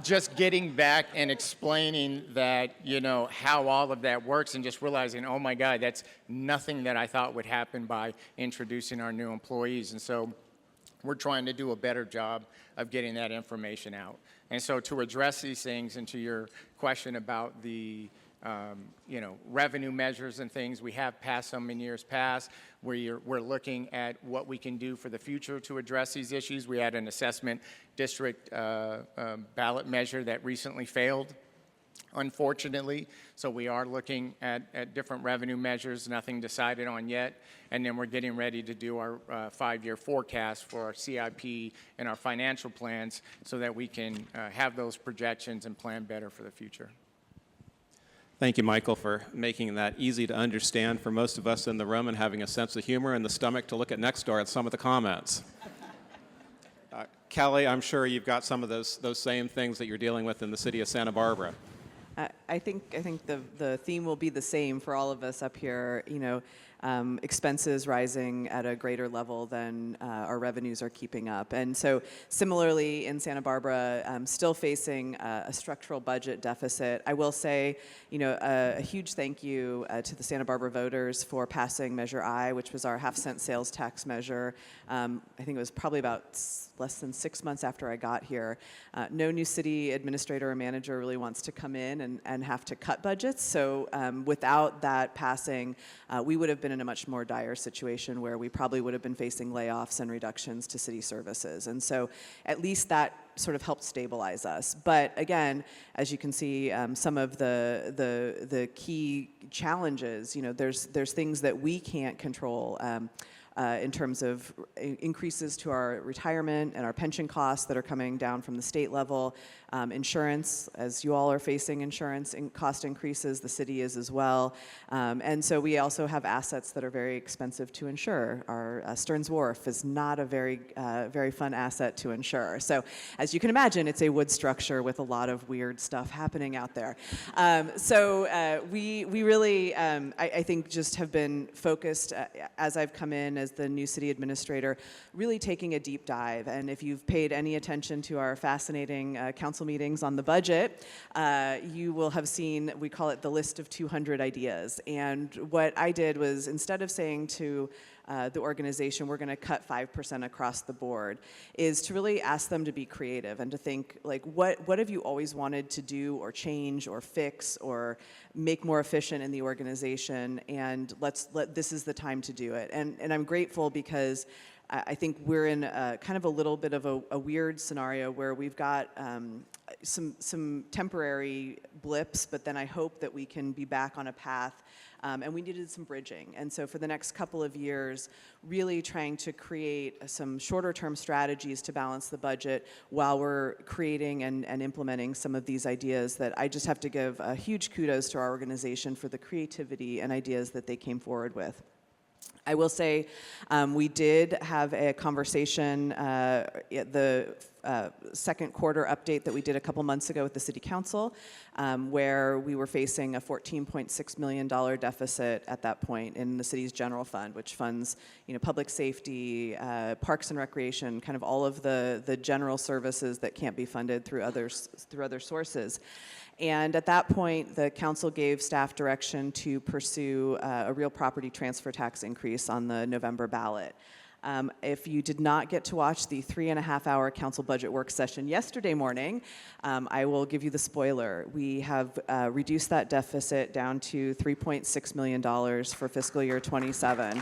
just getting back and explaining that, you know, how all of that works, and just realizing, oh my God, that's nothing that I thought would happen by introducing our new employees. And so we're trying to do a better job of getting that information out. And so to address these things, and to your question about the revenue measures and things, we have passed some in years past. We're looking at what we can do for the future to address these issues. We had an assessment district ballot measure that recently failed, unfortunately. So we are looking at different revenue measures, nothing decided on yet. And then we're getting ready to do our 5-year forecast for our CIP and our financial plans so that we can have those projections and plan better for the future. Thank you, Michael, for making that easy to understand for most of us in the room and having a sense of humor and the stomach to look at Nextdoor at some of the comments. Kelly, I'm sure you've got some of those same things that you're dealing with in the city of Santa Barbara. I think the theme will be the same for all of us up here. You know, expenses rising at a greater level than our revenues are keeping up. And so similarly in Santa Barbara, still facing a structural budget deficit. I will say, you know, a huge thank you to the Santa Barbara voters for passing Measure I, which was our half-cent sales tax measure. I think it was probably about less than 6 months after I got here. No new city administrator or manager really wants to come in and have to cut budgets. So without that passing, we would have been in a much more dire situation where we probably would have been facing layoffs and reductions to city services. And so at least that sort of helped stabilize us. But again, as you can see, some of the key challenges, you know, there's things that we can't control. In terms of increases to our retirement and our pension costs that are coming down from the state level. Insurance, as you all are facing insurance cost increases, the city is as well. And so we also have assets that are very expensive to insure. Our Stearns Wharf is not a very fun asset to insure. So as you can imagine, it's a wood structure with a lot of weird stuff happening out there. We really, I think, just have been focused as I've come in as the new city administrator, really taking a deep dive. And if you've paid any attention to our fascinating council meetings on the budget, you will have seen, we call it the list of 200 ideas. And what I did was, instead of saying to the organization, we're going to cut 5% across the board, is to really ask them to be creative and to think, like, what have you always wanted to do or change or fix or make more efficient in the organization, and this is the time to do it. And I'm grateful because I think we're in kind of a little bit of a weird scenario where we've got some temporary blips, but then I hope that we can be back on a path. And we needed some bridging. And so for the next couple of years, really trying to create some shorter term strategies to balance the budget while we're creating and implementing some of these ideas that I just have to give a huge kudos to our organization for the creativity and ideas that they came forward with. I will say we did have a conversation at the second quarter update that we did a couple months ago with the City Council, where we were facing a $14.6 million deficit at that point in the city's general fund, which funds, you know, public safety, parks and recreation, kind of all of the general services that can't be funded through other sources. And at that point, the council gave staff direction to pursue a real property transfer tax increase on the November ballot. If you did not get to watch the 3.5-hour council budget work session yesterday morning, I will give you the spoiler. We have reduced that deficit down to $3.6 million for fiscal year 27.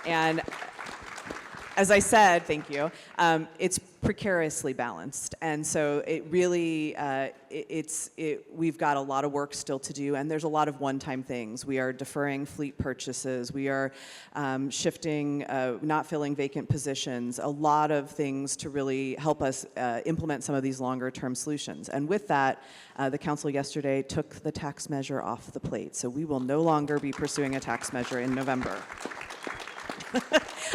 And as I said, thank you, it's precariously balanced. And so it really, we've got a lot of work still to do, and there's a lot of one-time things. We are deferring fleet purchases. We are shifting, not filling vacant positions, a lot of things to really help us implement some of these longer-term solutions. And with that, the council yesterday took the tax measure off the plate. So we will no longer be pursuing a tax measure in November.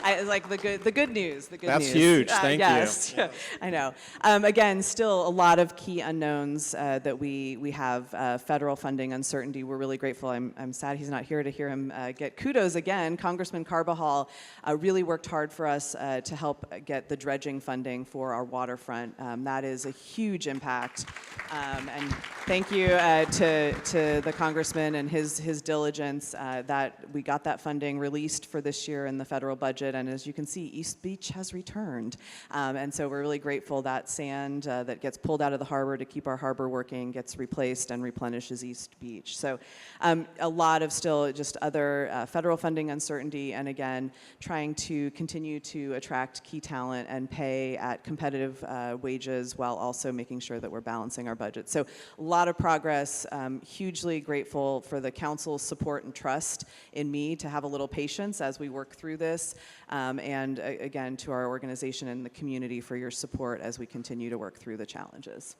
I like the good news. The good That's news. huge. Thank yes. you. I know. Again, still a lot of key unknowns that we have. Federal funding uncertainty. We're really grateful. I'm sad he's not here to hear him get kudos again. Congressman Carbajal really worked hard for us to help get the dredging funding for our waterfront. That is a huge impact. And thank you to the congressman and his diligence that we got that funding released for this year in the federal budget. And as you can see, East Beach has returned. And so we're really grateful that sand that gets pulled out of the harbor to keep our harbor working gets replaced and replenishes East Beach. So a lot of still just other federal funding uncertainty, and again, trying to continue to attract key talent and pay at competitive wages while also making sure that we're balancing our budget. So a lot of progress. Hugely grateful for the council's support and trust in me to have a little patience as we work through this. And again, to our organization and the community for your support as we continue to work through the challenges.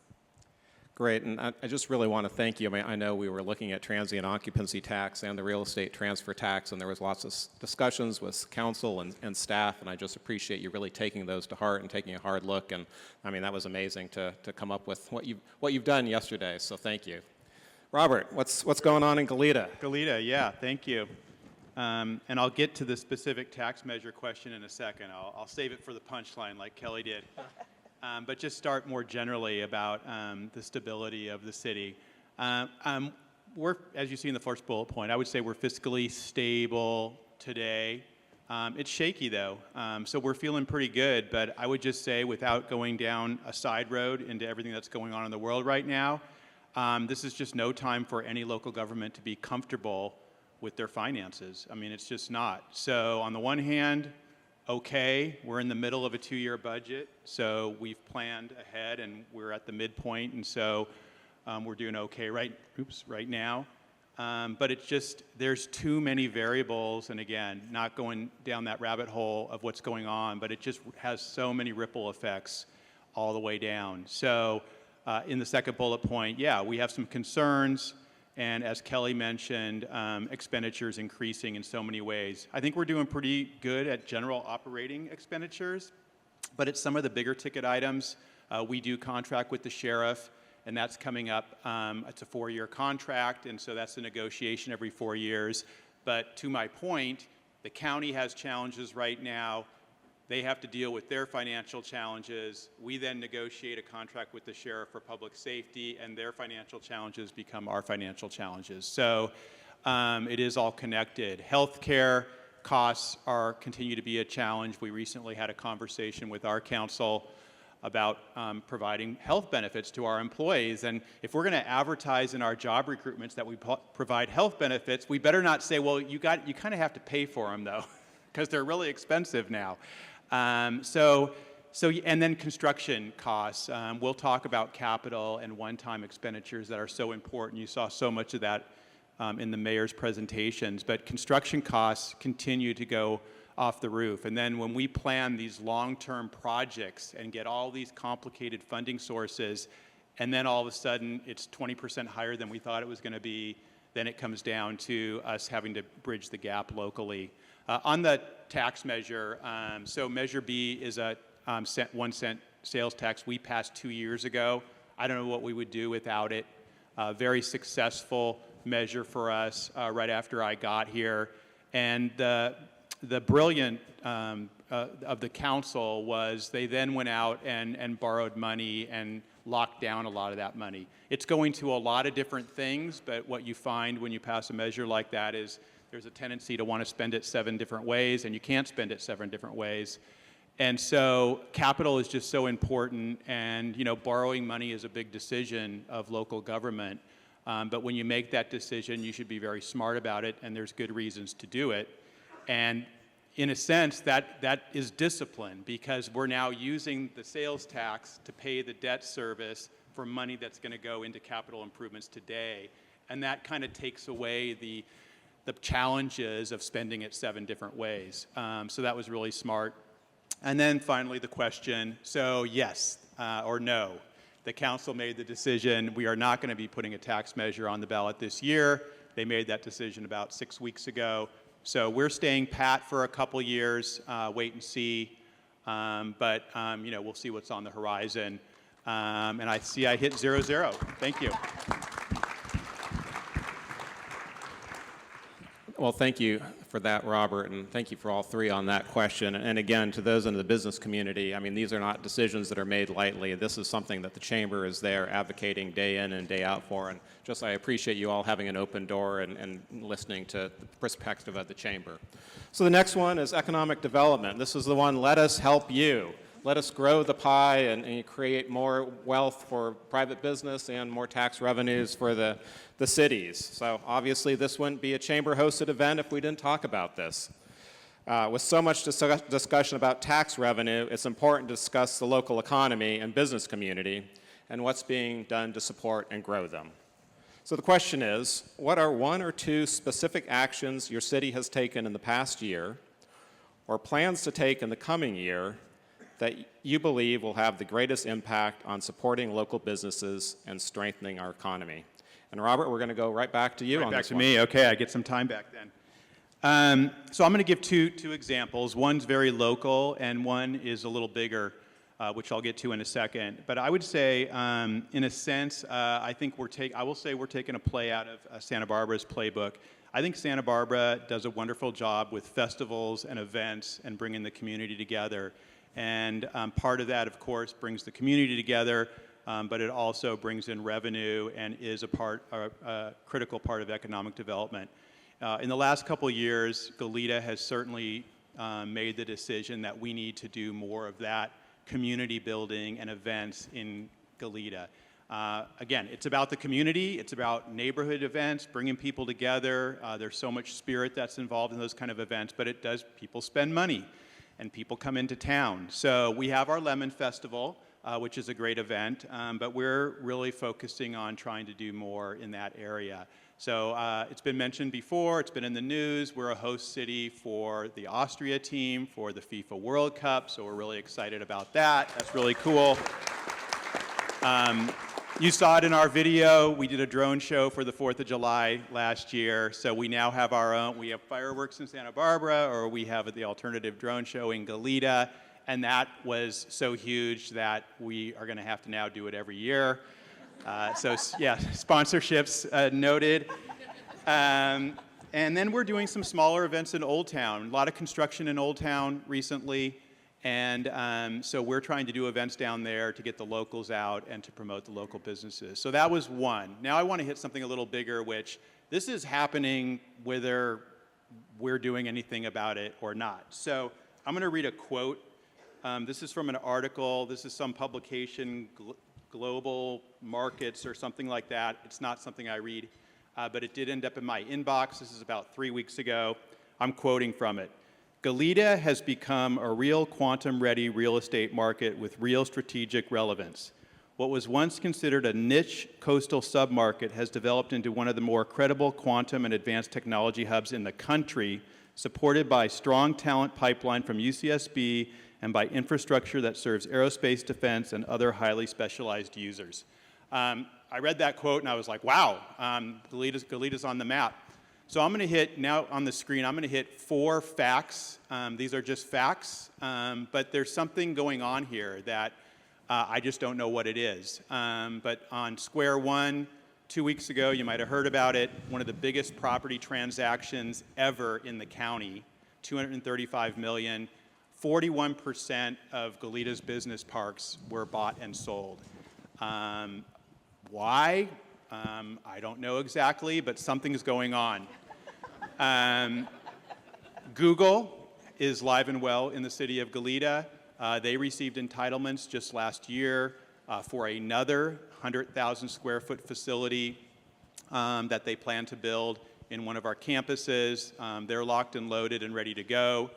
Great, and I just really want to thank you. I mean, I know we were looking at transient occupancy tax and the real estate transfer tax, and there was lots of discussions with council and staff, and I just appreciate you really taking those to heart and taking a hard look. And I mean, that was amazing to come up with what you've done yesterday. So thank you. Robert, what's going on in Goleta? Goleta, yeah, thank you. And I'll get to the specific tax measure question in a second. I'll save it for the punchline like Kelly did. But just start more generally about the stability of the city. We're, as you see in the first bullet point, I would say we're fiscally stable today. It's shaky though, so we're feeling pretty good, but I would just say without going down a side road into everything that's going on in the world right now, this is just no time for any local government to be comfortable with their finances. I mean, it's just not. So on the one hand, okay, we're in the middle of a 2-year budget, so we've planned ahead and we're at the midpoint, and so we're doing okay right now. But it's just, there's too many variables, and again, not going down that rabbit hole of what's going on, but it just has so many ripple effects all the way down. So in the second bullet point, yeah, we have some concerns, and as Kelly mentioned, expenditures increasing in so many ways. I think we're doing pretty good at general operating expenditures, but it's some of the bigger ticket items. We do contract with the sheriff, and that's coming up. It's a 4-year contract, and so that's a negotiation every 4 years. But to my point, the county has challenges right now. They have to deal with their financial challenges. We then negotiate a contract with the sheriff for public safety, and their financial challenges become our financial challenges. So it is all connected. Healthcare costs continue to be a challenge. We recently had a conversation with our council about providing health benefits to our employees. And if we're going to advertise in our job recruitments that we provide health benefits, we better not say, well, you kind of have to pay for them, though, because they're really expensive now. And then construction costs. We'll talk about capital and one-time expenditures that are so important. You saw so much of that in the mayor's presentations. But construction costs continue to go off the roof. And then when we plan these long-term projects and get all these complicated funding sources, and then all of a sudden it's 20% higher than we thought it was going to be, then it comes down to us having to bridge the gap locally. On the tax measure, so Measure B is a 1 cent sales tax we passed 2 years ago. I don't know what we would do without it. Very successful measure for us right after I got here. And the brilliant of the council was they then went out and borrowed money and locked down a lot of that money. It's going to a lot of different things, but what you find when you pass a measure like that is there's a tendency to want to spend it 7 different ways, and you can't spend it 7 different ways. And so capital is just so important, and borrowing money is a big decision of local government. But when you make that decision, you should be very smart about it, and there's good reasons to do it. And in a sense, that is discipline, because we're now using the sales tax to pay the debt service for money that's going to go into capital improvements today. And that kind of takes away the challenges of spending it 7 different ways. So that was really smart. And then finally the question, so yes or no. The council made the decision we are not going to be putting a tax measure on the ballot this year. They made that decision about 6 weeks ago. So we're staying pat for a couple years, wait and see. But we'll see what's on the horizon. And I see I hit 0-0. Thank you. Well, thank you for that, Robert, and thank you for all 3 on that question. And again, to those in the business community, I mean, these are not decisions that are made lightly. This is something that the Chamber is there advocating day in and day out for. And just I appreciate you all having an open door and listening to the perspective of the Chamber. So the next one is economic development. This is the one, let us help you. Let us grow the pie and create more wealth for private business and more tax revenues for the cities. So obviously this wouldn't be a chamber-hosted event if we didn't talk about this. With so much discussion about tax revenue, it's important to discuss the local economy and business community and what's being done to support and grow them. So the question is, what are 1 or 2 specific actions your city has taken in the past year or plans to take in the coming year that you believe will have the greatest impact on supporting local businesses and strengthening our economy? And Robert, we're going to go right back to you on this one. Back to me. Okay, I get some time back then. So I'm going to give two examples. One's very local, and one is a little bigger. which I'll get to in a second. But I would say, in a sense, I think I will say we're taking a play out of Santa Barbara's playbook. I think Santa Barbara does a wonderful job with festivals and events and bringing the community together. And part of that, of course, brings the community together, but it also brings in revenue and is a critical part of economic development. In the last couple of years, Goleta has certainly made the decision that we need to do more of that community building and events in Goleta. Again, it's about the community, it's about neighborhood events, bringing people together. There's so much spirit that's involved in those kind of events, but people spend money and people come into town. So we have our Lemon Festival, which is a great event, but we're really focusing on trying to do more in that area. So it's been mentioned before, it's been in the news. We're a host city for the Austria team for the FIFA World Cup, so we're really excited about that. That's really cool. You saw it in our video. We did a drone show for the 4th of July last year, so we now have our own. We have fireworks in Santa Barbara, or we have the alternative drone show in Goleta, and that was so huge that we are going to have to now do it every year. So yeah, sponsorships noted. And then we're doing some smaller events in Old Town. A lot of construction in Old Town recently. And so we're trying to do events down there to get the locals out and to promote the local businesses. So that was one. Now I want to hit something a little bigger, which this is happening whether we're doing anything about it or not. So I'm going to read a quote. This is from an article. This is some publication, Global Markets or something like that. It's not something I read, but it did end up in my inbox. This is about 3 weeks ago. I'm quoting from it. Goleta has become a real quantum-ready real estate market with real strategic relevance. What was once considered a niche coastal submarket has developed into one of the more credible quantum and advanced technology hubs in the country, supported by strong talent pipeline from UCSB and by infrastructure that serves aerospace, defense, and other highly specialized users. I read that quote and I was like, wow, Goleta's on the map. So I'm going to hit, now on the screen, I'm going to hit 4 facts. These are just facts, but there's something going on here that I just don't know what it is. But on Square One, 2 weeks ago, you might have heard about it, one of the biggest property transactions ever in the county, $235 million. 41% of Goleta's business parks were bought and sold. Why? I don't know exactly, but something's going on. Google is live and well in the city of Goleta. They received entitlements just last year for another 100,000 square foot facility that they plan to build in one of our campuses. They're locked and loaded and ready to go.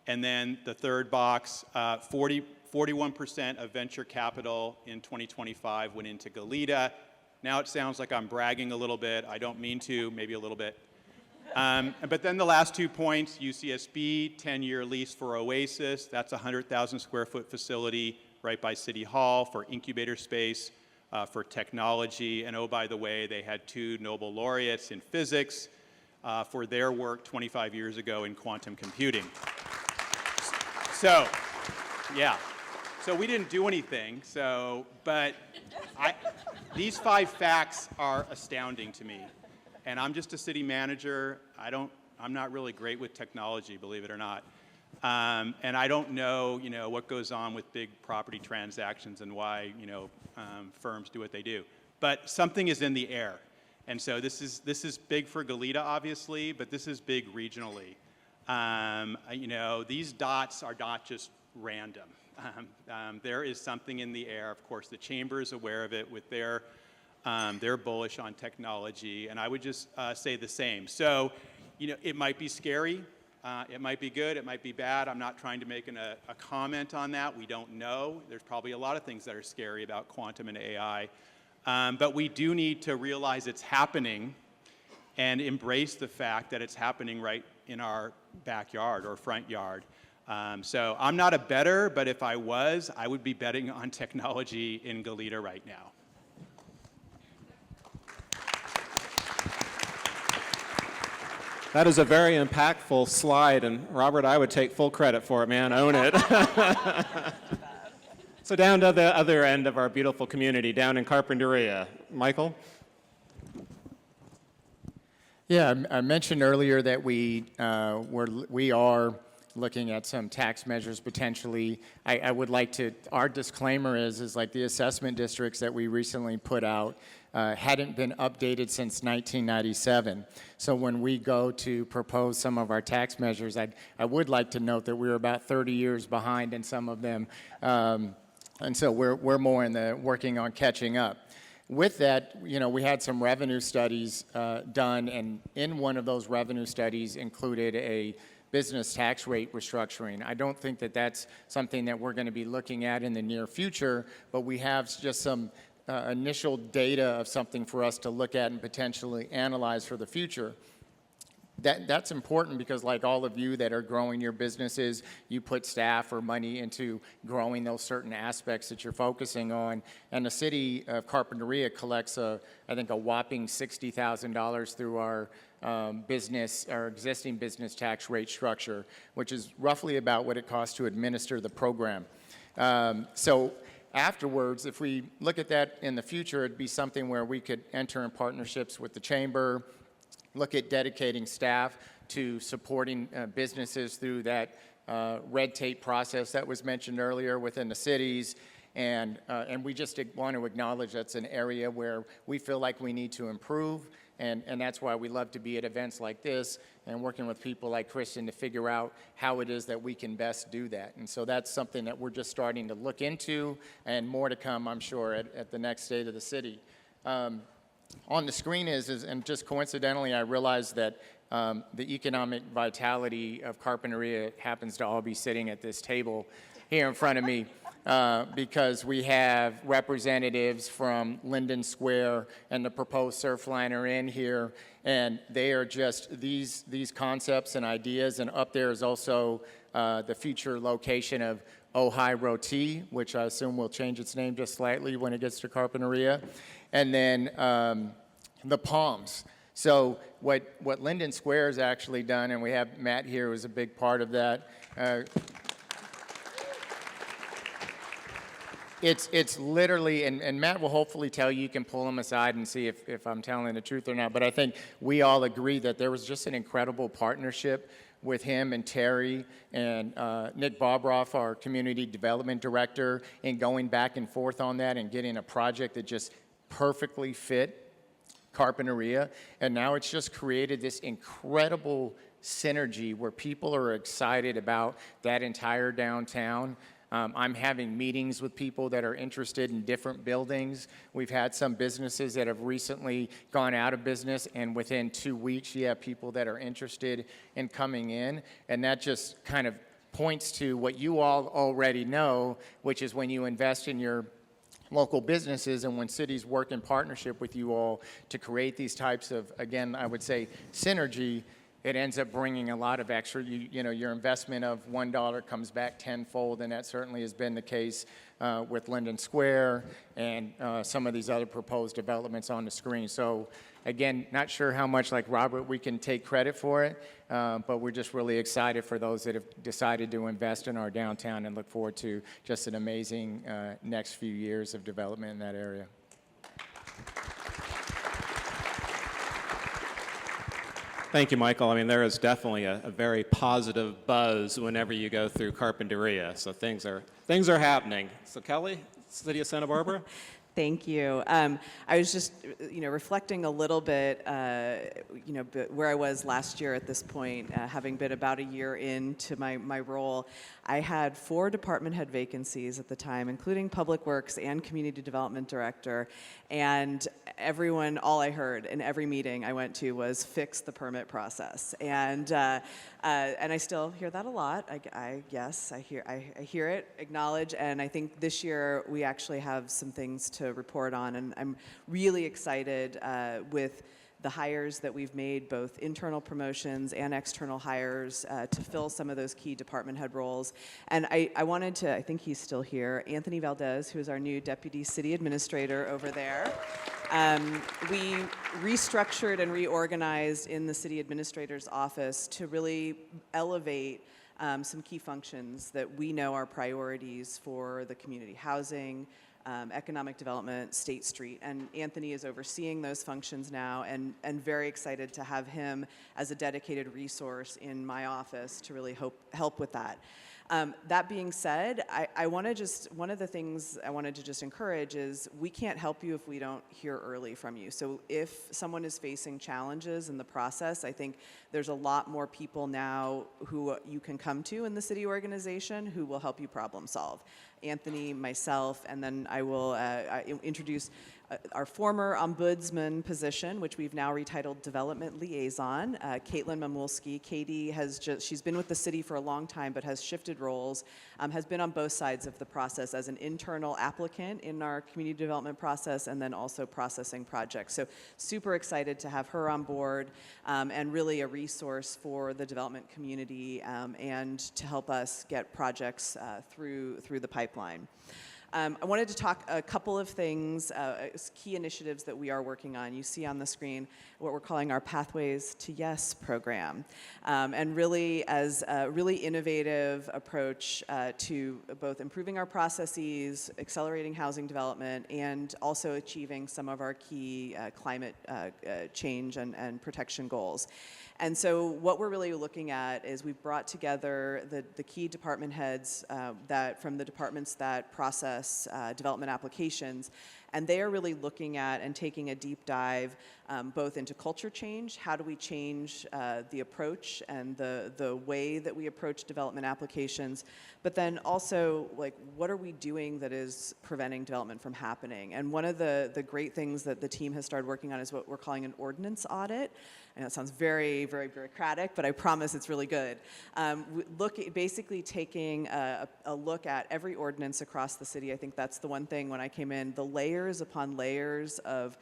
And then the third box, 41% of venture capital in 2025 went into Goleta. Now it sounds like I'm bragging a little bit. I don't mean to, maybe a little bit. But then the last 2 points, UCSB, 10-year lease for Oasis. That's a 100,000 square foot facility right by City Hall for incubator space, for technology. And oh, by the way, they had 2 Nobel laureates in physics for their work 25 years ago in quantum computing. So, yeah. So we didn't do anything, but these 5 facts are astounding to me. And I'm just a city manager. I'm not really great with technology, believe it or not. And I don't know, what goes on with big property transactions and why, firms do what they do. But something is in the air. And so this is big for Goleta, obviously, but this is big regionally. These dots are not just random. There is something in the air. Of course, the chamber is aware of it with they're bullish on technology, and I would just say the same. So, it might be scary, it might be good, it might be bad. I'm not trying to make a comment on that. We don't know. There's probably a lot of things that are scary about quantum and AI, but we do need to realize it's happening and embrace the fact that it's happening right in our backyard or front yard. So I'm not a bettor, but if I was, I would be betting on technology in Goleta right now. That is a very impactful slide, and Robert, I would take full credit for it, man. Own it. So down to the other end of our beautiful community, down in Carpinteria. Michael? Yeah, I mentioned earlier that we are looking at some tax measures potentially. I would like to, our disclaimer is like the assessment districts that we recently put out hadn't been updated since 1997. So when we go to propose some of our tax measures, I would like to note that we're about 30 years behind in some of them. And so we're more in the working on catching up. With that, you know, we had some revenue studies done, and in one of those revenue studies included a business tax rate restructuring. I don't think that that's something that we're going to be looking at in the near future, but we have just some initial data of something for us to look at and potentially analyze for the future. That's important because, like all of you that are growing your businesses, you put staff or money into growing those certain aspects that you're focusing on. And the city of Carpinteria collects, I think, a whopping $60,000 through our existing business tax rate structure, which is roughly about what it costs to administer the program. So afterwards, if we look at that in the future, it'd be something where we could enter in partnerships with the chamber, look at dedicating staff to supporting businesses through that red tape process that was mentioned earlier within the cities. And we just want to acknowledge that's an area where we feel like we need to improve. And that's why we love to be at events like this and working with people like Kristen to figure out how it is that we can best do that. And so that's something that we're just starting to look into, and more to come, I'm sure, at the next State of the City. On the screen and just coincidentally, I realized that the economic vitality of Carpinteria happens to all be sitting at this table here in front of me because we have representatives from Linden Square and the proposed Surfliner Inn here, and they are just these concepts and ideas, and up there is also the future location of Ojai Roti, which I assume will change its name just slightly when it gets to Carpinteria. And then the Palms. So what Linden Square has actually done, and we have Matt here who's a big part of that. It's literally, and Matt will hopefully tell you, you can pull him aside and see if I'm telling the truth or not, but I think we all agree that there was just an incredible partnership with him and Terry and Nick Bobroff, our community development director, in going back and forth on that and getting a project that just perfectly fit Carpinteria. And now it's just created this incredible synergy where people are excited about that entire downtown. I'm having meetings with people that are interested in different buildings. We've had some businesses that have recently gone out of business, and within 2 weeks, you have people that are interested in coming in. And that just kind of points to what you all already know, which is when you invest in your local businesses and when cities work in partnership with you all to create these types of, again, I would say, synergy, it ends up bringing a lot of extra. You know, your investment of $1 comes back tenfold, and that certainly has been the case with Linden Square and some of these other proposed developments on the screen. So again, not sure how much, like Robert, we can take credit for it, but we're just really excited for those that have decided to invest in our downtown and look forward to just an amazing next few years of development in that area. Thank you, Michael. I mean, there is definitely a very positive buzz whenever you go through Carpinteria. So things are happening. So Kelly, City of Santa Barbara? Thank you. I was just, reflecting a little bit, where I was last year at this point, having been about a year into my role. I had 4 department head vacancies at the time, including Public Works and Community Development Director, and everyone, all I heard in every meeting I went to was fix the permit process, and I still hear that a lot. I hear it, acknowledge, and I think this year we actually have some things to report on, and I'm really excited with the hires that we've made, both internal promotions and external hires to fill some of those key department head roles. And I wanted to, I think he's still here, Anthony Valdez, who is our new Deputy City Administrator over there. We restructured and reorganized in the City Administrator's office to really elevate some key functions that we know are priorities for the community: housing, economic development, State Street. And Anthony is overseeing those functions now, and very excited to have him as a dedicated resource in my office to really help with that. That being said, one of the things I wanted to just encourage is we can't help you if we don't hear early from you. So if someone is facing challenges in the process, I think there's a lot more people now who you can come to in the city organization who will help you problem solve. Anthony, myself, and then I will introduce our former ombudsman position, which we've now retitled Development Liaison, Caitlin Mamulski. Katie she's been with the city for a long time, but has shifted roles, has been on both sides of the process as an internal applicant in our community development process, and then also processing projects. So super excited to have her on board, and really a resource for the development community, and to help us get projects through the pipeline. I wanted to talk a couple of things, key initiatives that we are working on. You see on the screen what we're calling our Pathways to Yes program, and really as a really innovative approach to both improving our processes, accelerating housing development, and also achieving some of our key climate change and protection goals. And so what we're really looking at is we've brought together the key department heads from the departments that process development applications, and they are really looking at and taking a deep dive both into culture change. How do we change the approach and the way that we approach development applications, but then also, like, what are we doing that is preventing development from happening? And one of the great things that the team has started working on is what we're calling an ordinance audit. And it sounds very, very bureaucratic, but I promise it's really good. Basically taking a look at every ordinance across the city. I think that's the one thing when I came in, the layers upon layers of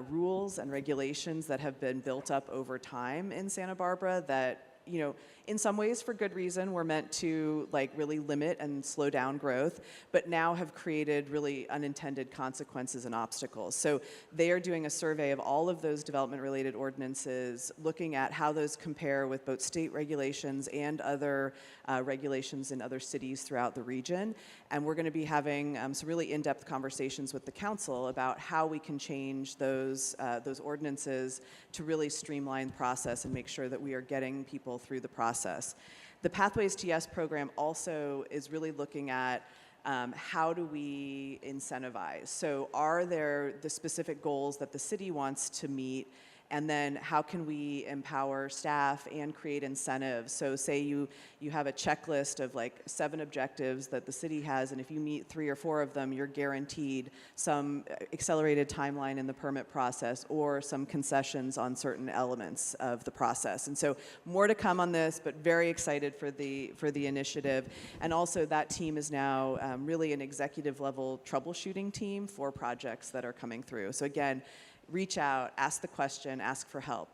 rules and regulations that have been built up over time in Santa Barbara that, you know, in some ways for good reason, were meant to like really limit and slow down growth, but now have created really unintended consequences and obstacles. So they are doing a survey of all of those development related ordinances, looking at how those compare with both state regulations and other regulations in other cities throughout the region. And we're going to be having some really in-depth conversations with the council about how we can change those ordinances to really streamline the process and make sure that we are getting people through the process. The Pathways to Yes program also is really looking at how do we incentivize? So are there the specific goals that the city wants to meet? And then how can we empower staff and create incentives? So say you have a checklist of like 7 objectives that the city has, and if you meet 3 or 4 of them, you're guaranteed some accelerated timeline in the permit process or some concessions on certain elements of the process. And so more to come on this, but very excited for the initiative. And also that team is now really an executive level troubleshooting team for projects that are coming through. So again, reach out, ask the question, ask for help.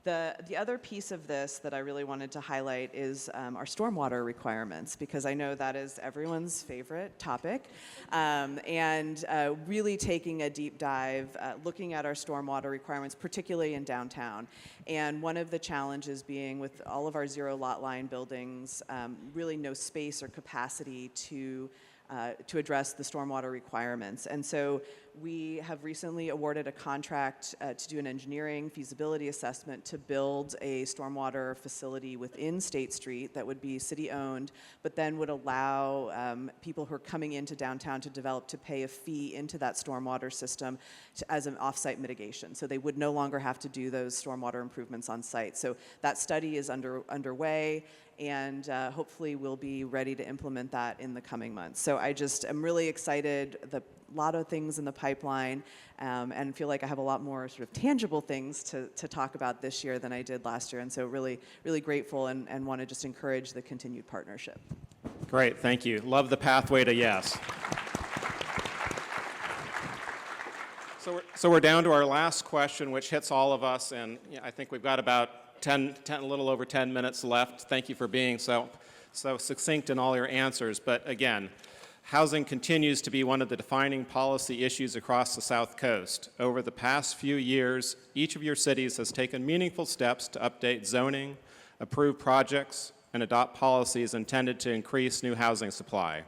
The other piece of this that I really wanted to highlight is our stormwater requirements, because I know that is everyone's favorite topic, and really taking a deep dive, looking at our stormwater requirements, particularly in downtown. And one of the challenges being with all of our zero lot line buildings, really no space or capacity to address the stormwater requirements. And so we have recently awarded a contract to do an engineering feasibility assessment to build a stormwater facility within State Street that would be city-owned, but then would allow people who are coming into downtown to develop to pay a fee into that stormwater system as an off-site mitigation. So they would no longer have to do those stormwater improvements on site. So that study is underway, and hopefully we'll be ready to implement that in the coming months. So I just am really excited. A lot of things in the pipeline, and feel like I have a lot more sort of tangible things to talk about this year than I did last year. And so really, really grateful and want to just encourage the continued partnership. Great, thank you. Love the pathway to yes. So we're down to our last question, which hits all of us, and I think we've got about a little over 10 minutes left. Thank you for being so succinct in all your answers. But again, housing continues to be one of the defining policy issues across the South Coast. Over the past few years, each of your cities has taken meaningful steps to update zoning, approve projects, and adopt policies intended to increase new housing supply.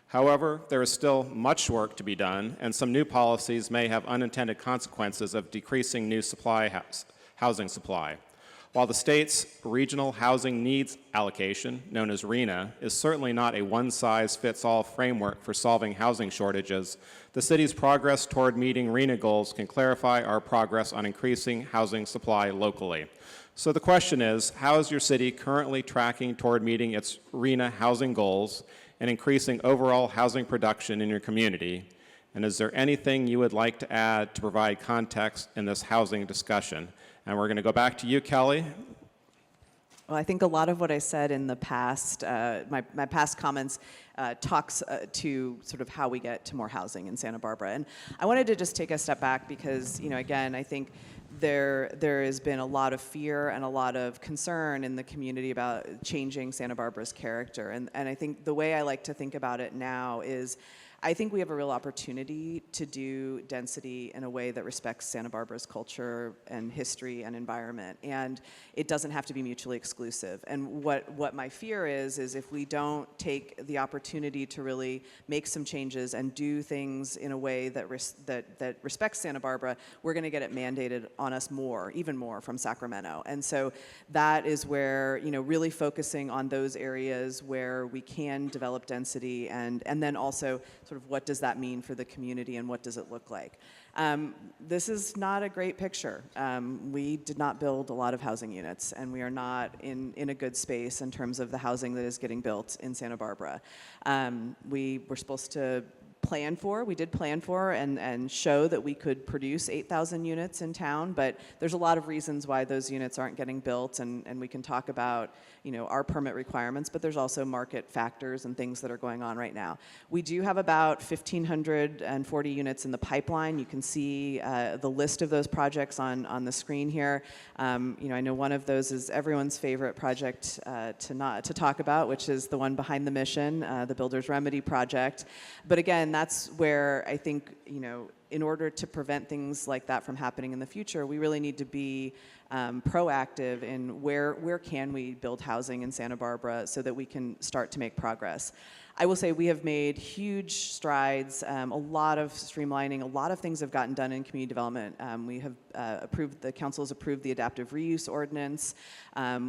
However, there is still much work to be done, and some new policies may have unintended consequences of decreasing new housing supply. While the state's Regional Housing Needs Allocation, known as RHNA, is certainly not a one-size-fits-all framework for solving housing shortages, the city's progress toward meeting RHNA goals can clarify our progress on increasing housing supply locally. So the question is, how is your city currently tracking toward meeting its RHNA housing goals and increasing overall housing production in your community? And is there anything you would like to add to provide context in this housing discussion? And we're going to go back to you, Kelly. Well, I think a lot of what I said in the past, my past comments, talks to sort of how we get to more housing in Santa Barbara. And I wanted to just take a step back because, again, I think there has been a lot of fear and a lot of concern in the community about changing Santa Barbara's character. And I think the way I like to think about it now is I think we have a real opportunity to do density in a way that respects Santa Barbara's culture and history and environment. And it doesn't have to be mutually exclusive. And what my fear is if we don't take the opportunity to really make some changes and do things in a way that respects Santa Barbara, we're going to get it mandated on us more, even more from Sacramento. And so that is where, really focusing on those areas where we can develop density and then also sort of what does that mean for the community and what does it look like. This is not a great picture. We did not build a lot of housing units, and we are not in a good space in terms of the housing that is getting built in Santa Barbara. We were supposed to we did plan for and show that we could produce 8,000 units in town, but there's a lot of reasons why those units aren't getting built, and we can talk about our permit requirements, but there's also market factors and things that are going on right now. We do have about 1,540 units in the pipeline. You can see the list of those projects on the screen here. I know one of those is everyone's favorite project to talk about, which is the one behind the Mission, the Builder's Remedy project. But again, that's where I think, in order to prevent things like that from happening in the future, we really need to be proactive in where can we build housing in Santa Barbara so that we can start to make progress. I will say we have made huge strides, a lot of streamlining, a lot of things have gotten done in community development. We have the council has approved the adaptive reuse ordinance.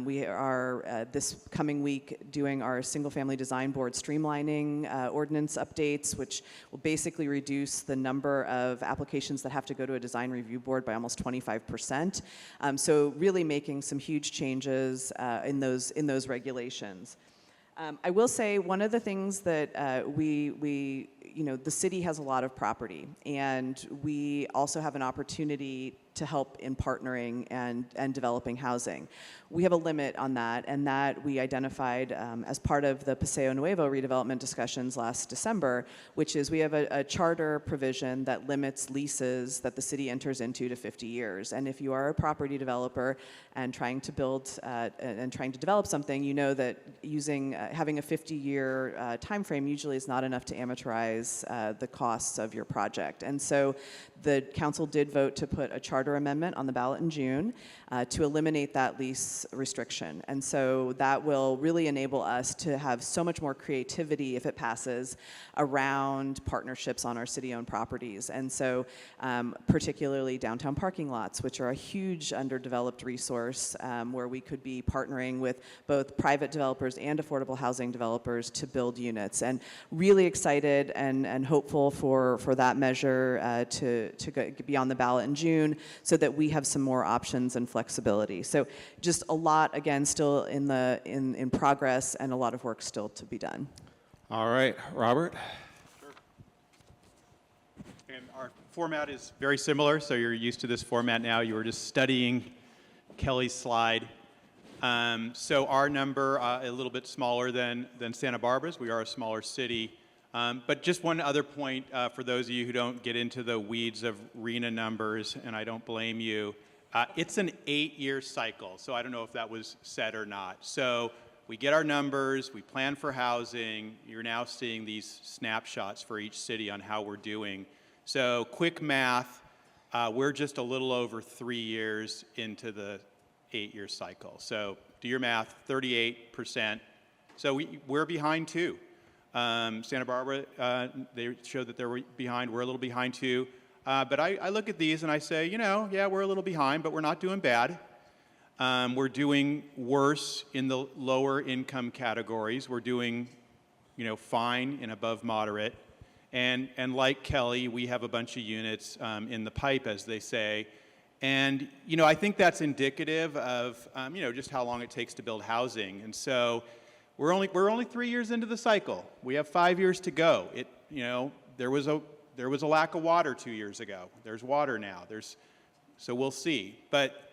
We are, this coming week, doing our single family design board streamlining ordinance updates, which will basically reduce the number of applications that have to go to a design review board by almost 25%. So really making some huge changes in those regulations. I will say one of the things that the city has a lot of property, and we also have an opportunity to help in partnering and developing housing. We have a limit on that, and that we identified as part of the Paseo Nuevo redevelopment discussions last December, which is we have a charter provision that limits leases that the city enters into to 50 years. And if you are a property developer and trying to build and trying to develop something, you know that having a 50-year time frame usually is not enough to amortize the costs of your project. And so the council did vote to put a charter amendment on the ballot in June to eliminate that lease restriction. And so that will really enable us to have so much more creativity, if it passes, around partnerships on our city-owned properties. And so particularly downtown parking lots, which are a huge underdeveloped resource where we could be partnering with both private developers and affordable housing developers to build units. And really excited and hopeful for that measure to be on the ballot in June so that we have some more options and flexibility. So just a lot, again, still in progress and a lot of work still to be done. All right, Robert. Sure. And our format is very similar, so you're used to this format now. You were just studying Kelly's slide. So our number a little bit smaller than Santa Barbara's. We are a smaller city. But just one other point for those of you who don't get into the weeds of RHNA numbers, and I don't blame you, it's an 8-year cycle. So I don't know if that was said or not. So we get our numbers, we plan for housing. You're now seeing these snapshots for each city on how we're doing. So quick math, we're just a little over 3 years into the 8-year cycle. So do your math, 38%. So we're behind too. Santa Barbara, they showed that they were behind. We're a little behind too. But I look at these and I say, yeah, we're a little behind, but we're not doing bad. We're doing worse in the lower income categories. We're doing, fine and above moderate. And like Kelly, we have a bunch of units in the pipe, as they say. And, I think that's indicative of, just how long it takes to build housing. And so we're only 3 years into the cycle. We have 5 years to go. There was a lack of water 2 years ago. There's water now. So we'll see. But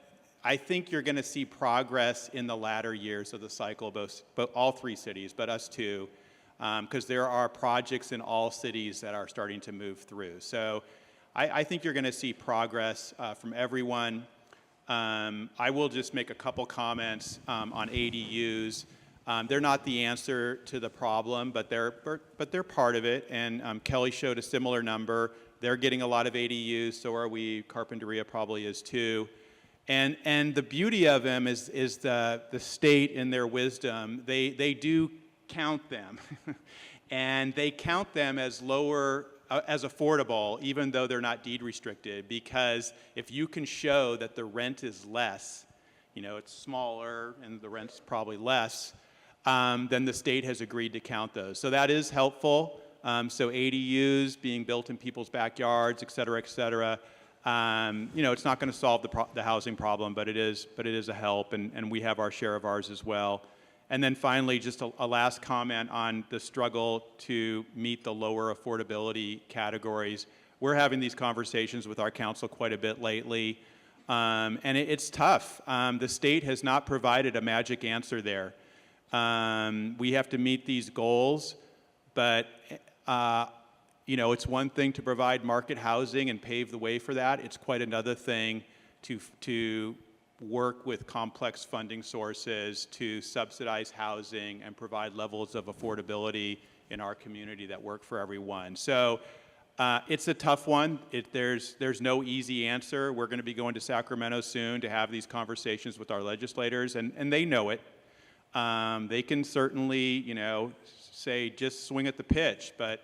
I think you're going to see progress in the latter years of the cycle, both all three cities, but us too, because there are projects in all cities that are starting to move through. So I think you're going to see progress from everyone. I will just make a couple comments on ADUs. They're not the answer to the problem, but they're part of it. And Kelly showed a similar number. They're getting a lot of ADUs, so are we. Carpinteria probably is too. And the beauty of them is the state in their wisdom. They do count them, and they count them as lower, as affordable, even though they're not deed restricted. Because if you can show that the rent is less, it's smaller and the rent's probably less, then the state has agreed to count those. So that is helpful. So ADUs being built in people's backyards, et cetera, et cetera. It's not going to solve the housing problem, but it is a help, and we have our share of ours as well. And then finally, just a last comment on the struggle to meet the lower affordability categories. We're having these conversations with our council quite a bit lately, and it's tough. The state has not provided a magic answer there. We have to meet these goals, but it's one thing to provide market housing and pave the way for that. It's quite another thing to work with complex funding sources to subsidize housing and provide levels of affordability in our community that work for everyone. So it's a tough one. There's no easy answer. We're going to be going to Sacramento soon to have these conversations with our legislators, and they know it. They can certainly, say just swing at the pitch, but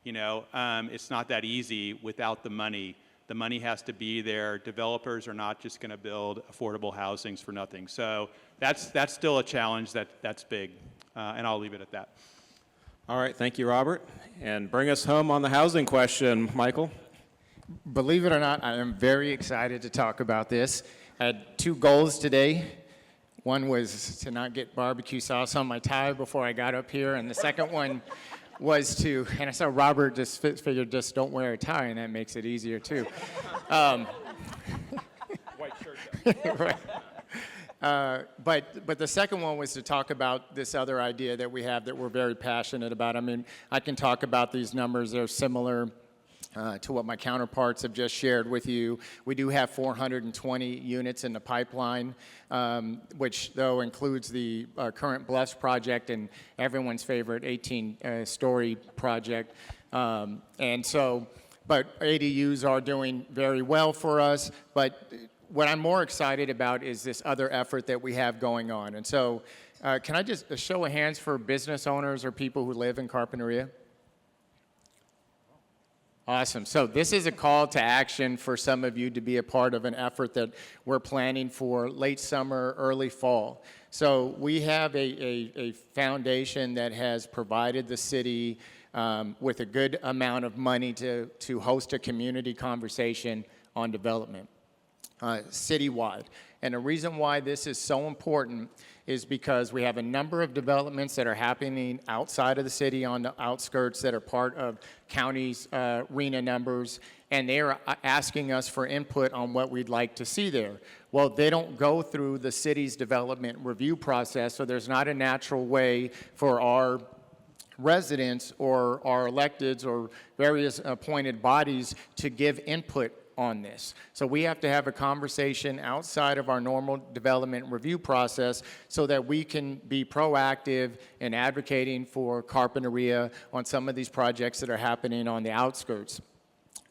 it's not that easy without the money. The money has to be there. Developers are not just going to build affordable housings for nothing. So that's still a challenge that's big, and I'll leave it at that. All right, thank you, Robert. And bring us home on the housing question, Michael. Believe it or not, I am very excited to talk about this. I had 2 goals today. One was to not get barbecue sauce on my tie before I got up here, and the second one was to, and I saw Robert just figured just don't wear a tie, and that makes it easier too. White shirt. Right. But the second one was to talk about this other idea that we have that we're very passionate about. I mean, I can talk about these numbers. They're similar to what my counterparts have just shared with you. We do have 420 units in the pipeline, which though includes the current Bluffs project and everyone's favorite 18-story project. But ADUs are doing very well for us. But what I'm more excited about is this other effort that we have going on. And so can I just a show of hands for business owners or people who live in Carpinteria? Awesome. So this is a call to action for some of you to be a part of an effort that we're planning for late summer, early fall. So we have a foundation that has provided the city with a good amount of money to host a community conversation on development citywide. And the reason why this is so important is because we have a number of developments that are happening outside of the city on the outskirts that are part of county's RENA numbers, and they are asking us for input on what we'd like to see there. Well, they don't go through the city's development review process, so there's not a natural way for our residents or our electeds or various appointed bodies to give input on this. So we have to have a conversation outside of our normal development review process so that we can be proactive in advocating for Carpinteria on some of these projects that are happening on the outskirts.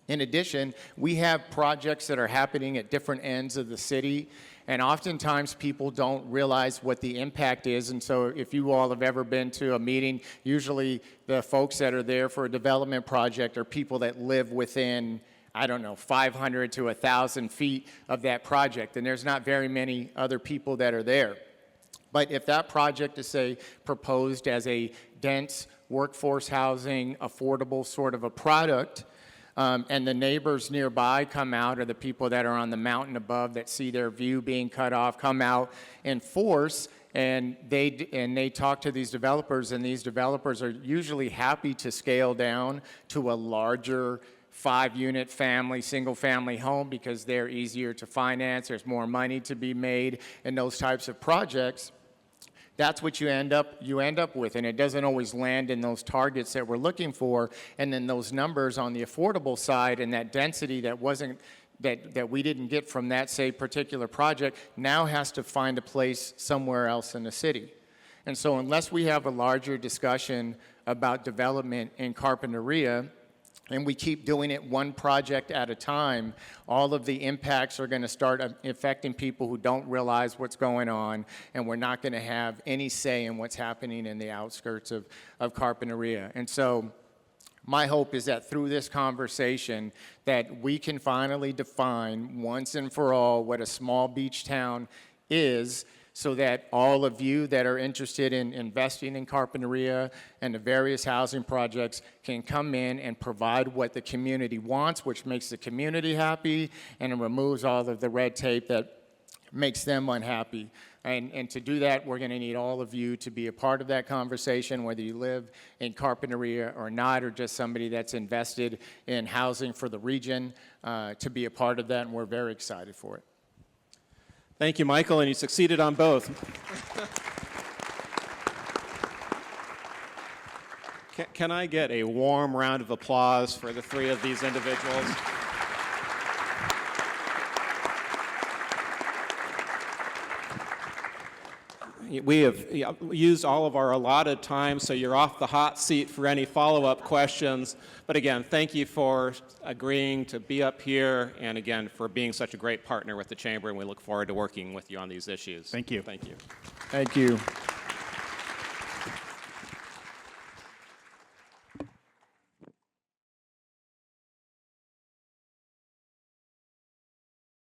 In addition, we have projects that are happening at different ends of the city, and oftentimes people don't realize what the impact is. And so if you all have ever been to a meeting, usually the folks that are there for a development project are people that live within, I don't know, 500 to 1,000 feet of that project, and there's not very many other people that are there. But if that project is, say, proposed as a dense workforce housing, affordable sort of a product, and the neighbors nearby come out, or the people that are on the mountain above that see their view being cut off come out in force, and they talk to these developers, and these developers are usually happy to scale down to a larger 5-unit family, single-family home because they're easier to finance, there's more money to be made in those types of projects. That's what you end up with, and it doesn't always land in those targets that we're looking for, and then those numbers on the affordable side and that density that we didn't get from that, say, particular project now has to find a place somewhere else in the city. And so unless we have a larger discussion about development in Carpinteria, and we keep doing it one project at a time, all of the impacts are going to start affecting people who don't realize what's going on, and we're not going to have any say in what's happening in the outskirts of Carpinteria. And so my hope is that through this conversation that we can finally define once and for all what a small beach town is, so that all of you that are interested in investing in Carpinteria and the various housing projects can come in and provide what the community wants, which makes the community happy, and it removes all of the red tape that makes them unhappy. And to do that, we're going to need all of you to be a part of that conversation, whether you live in Carpinteria or not, or just somebody that's invested in housing for the region, to be a part of that, and we're very excited for it. Thank you, Michael, and you succeeded on both. Can I get a warm round of applause for the three of these individuals? We have used all of our allotted time, so you're off the hot seat for any follow-up questions. But again, thank you for agreeing to be up here, and again, for being such a great partner with the Chamber, and we look forward to working with you on these issues. Thank you. Thank you. Thank you.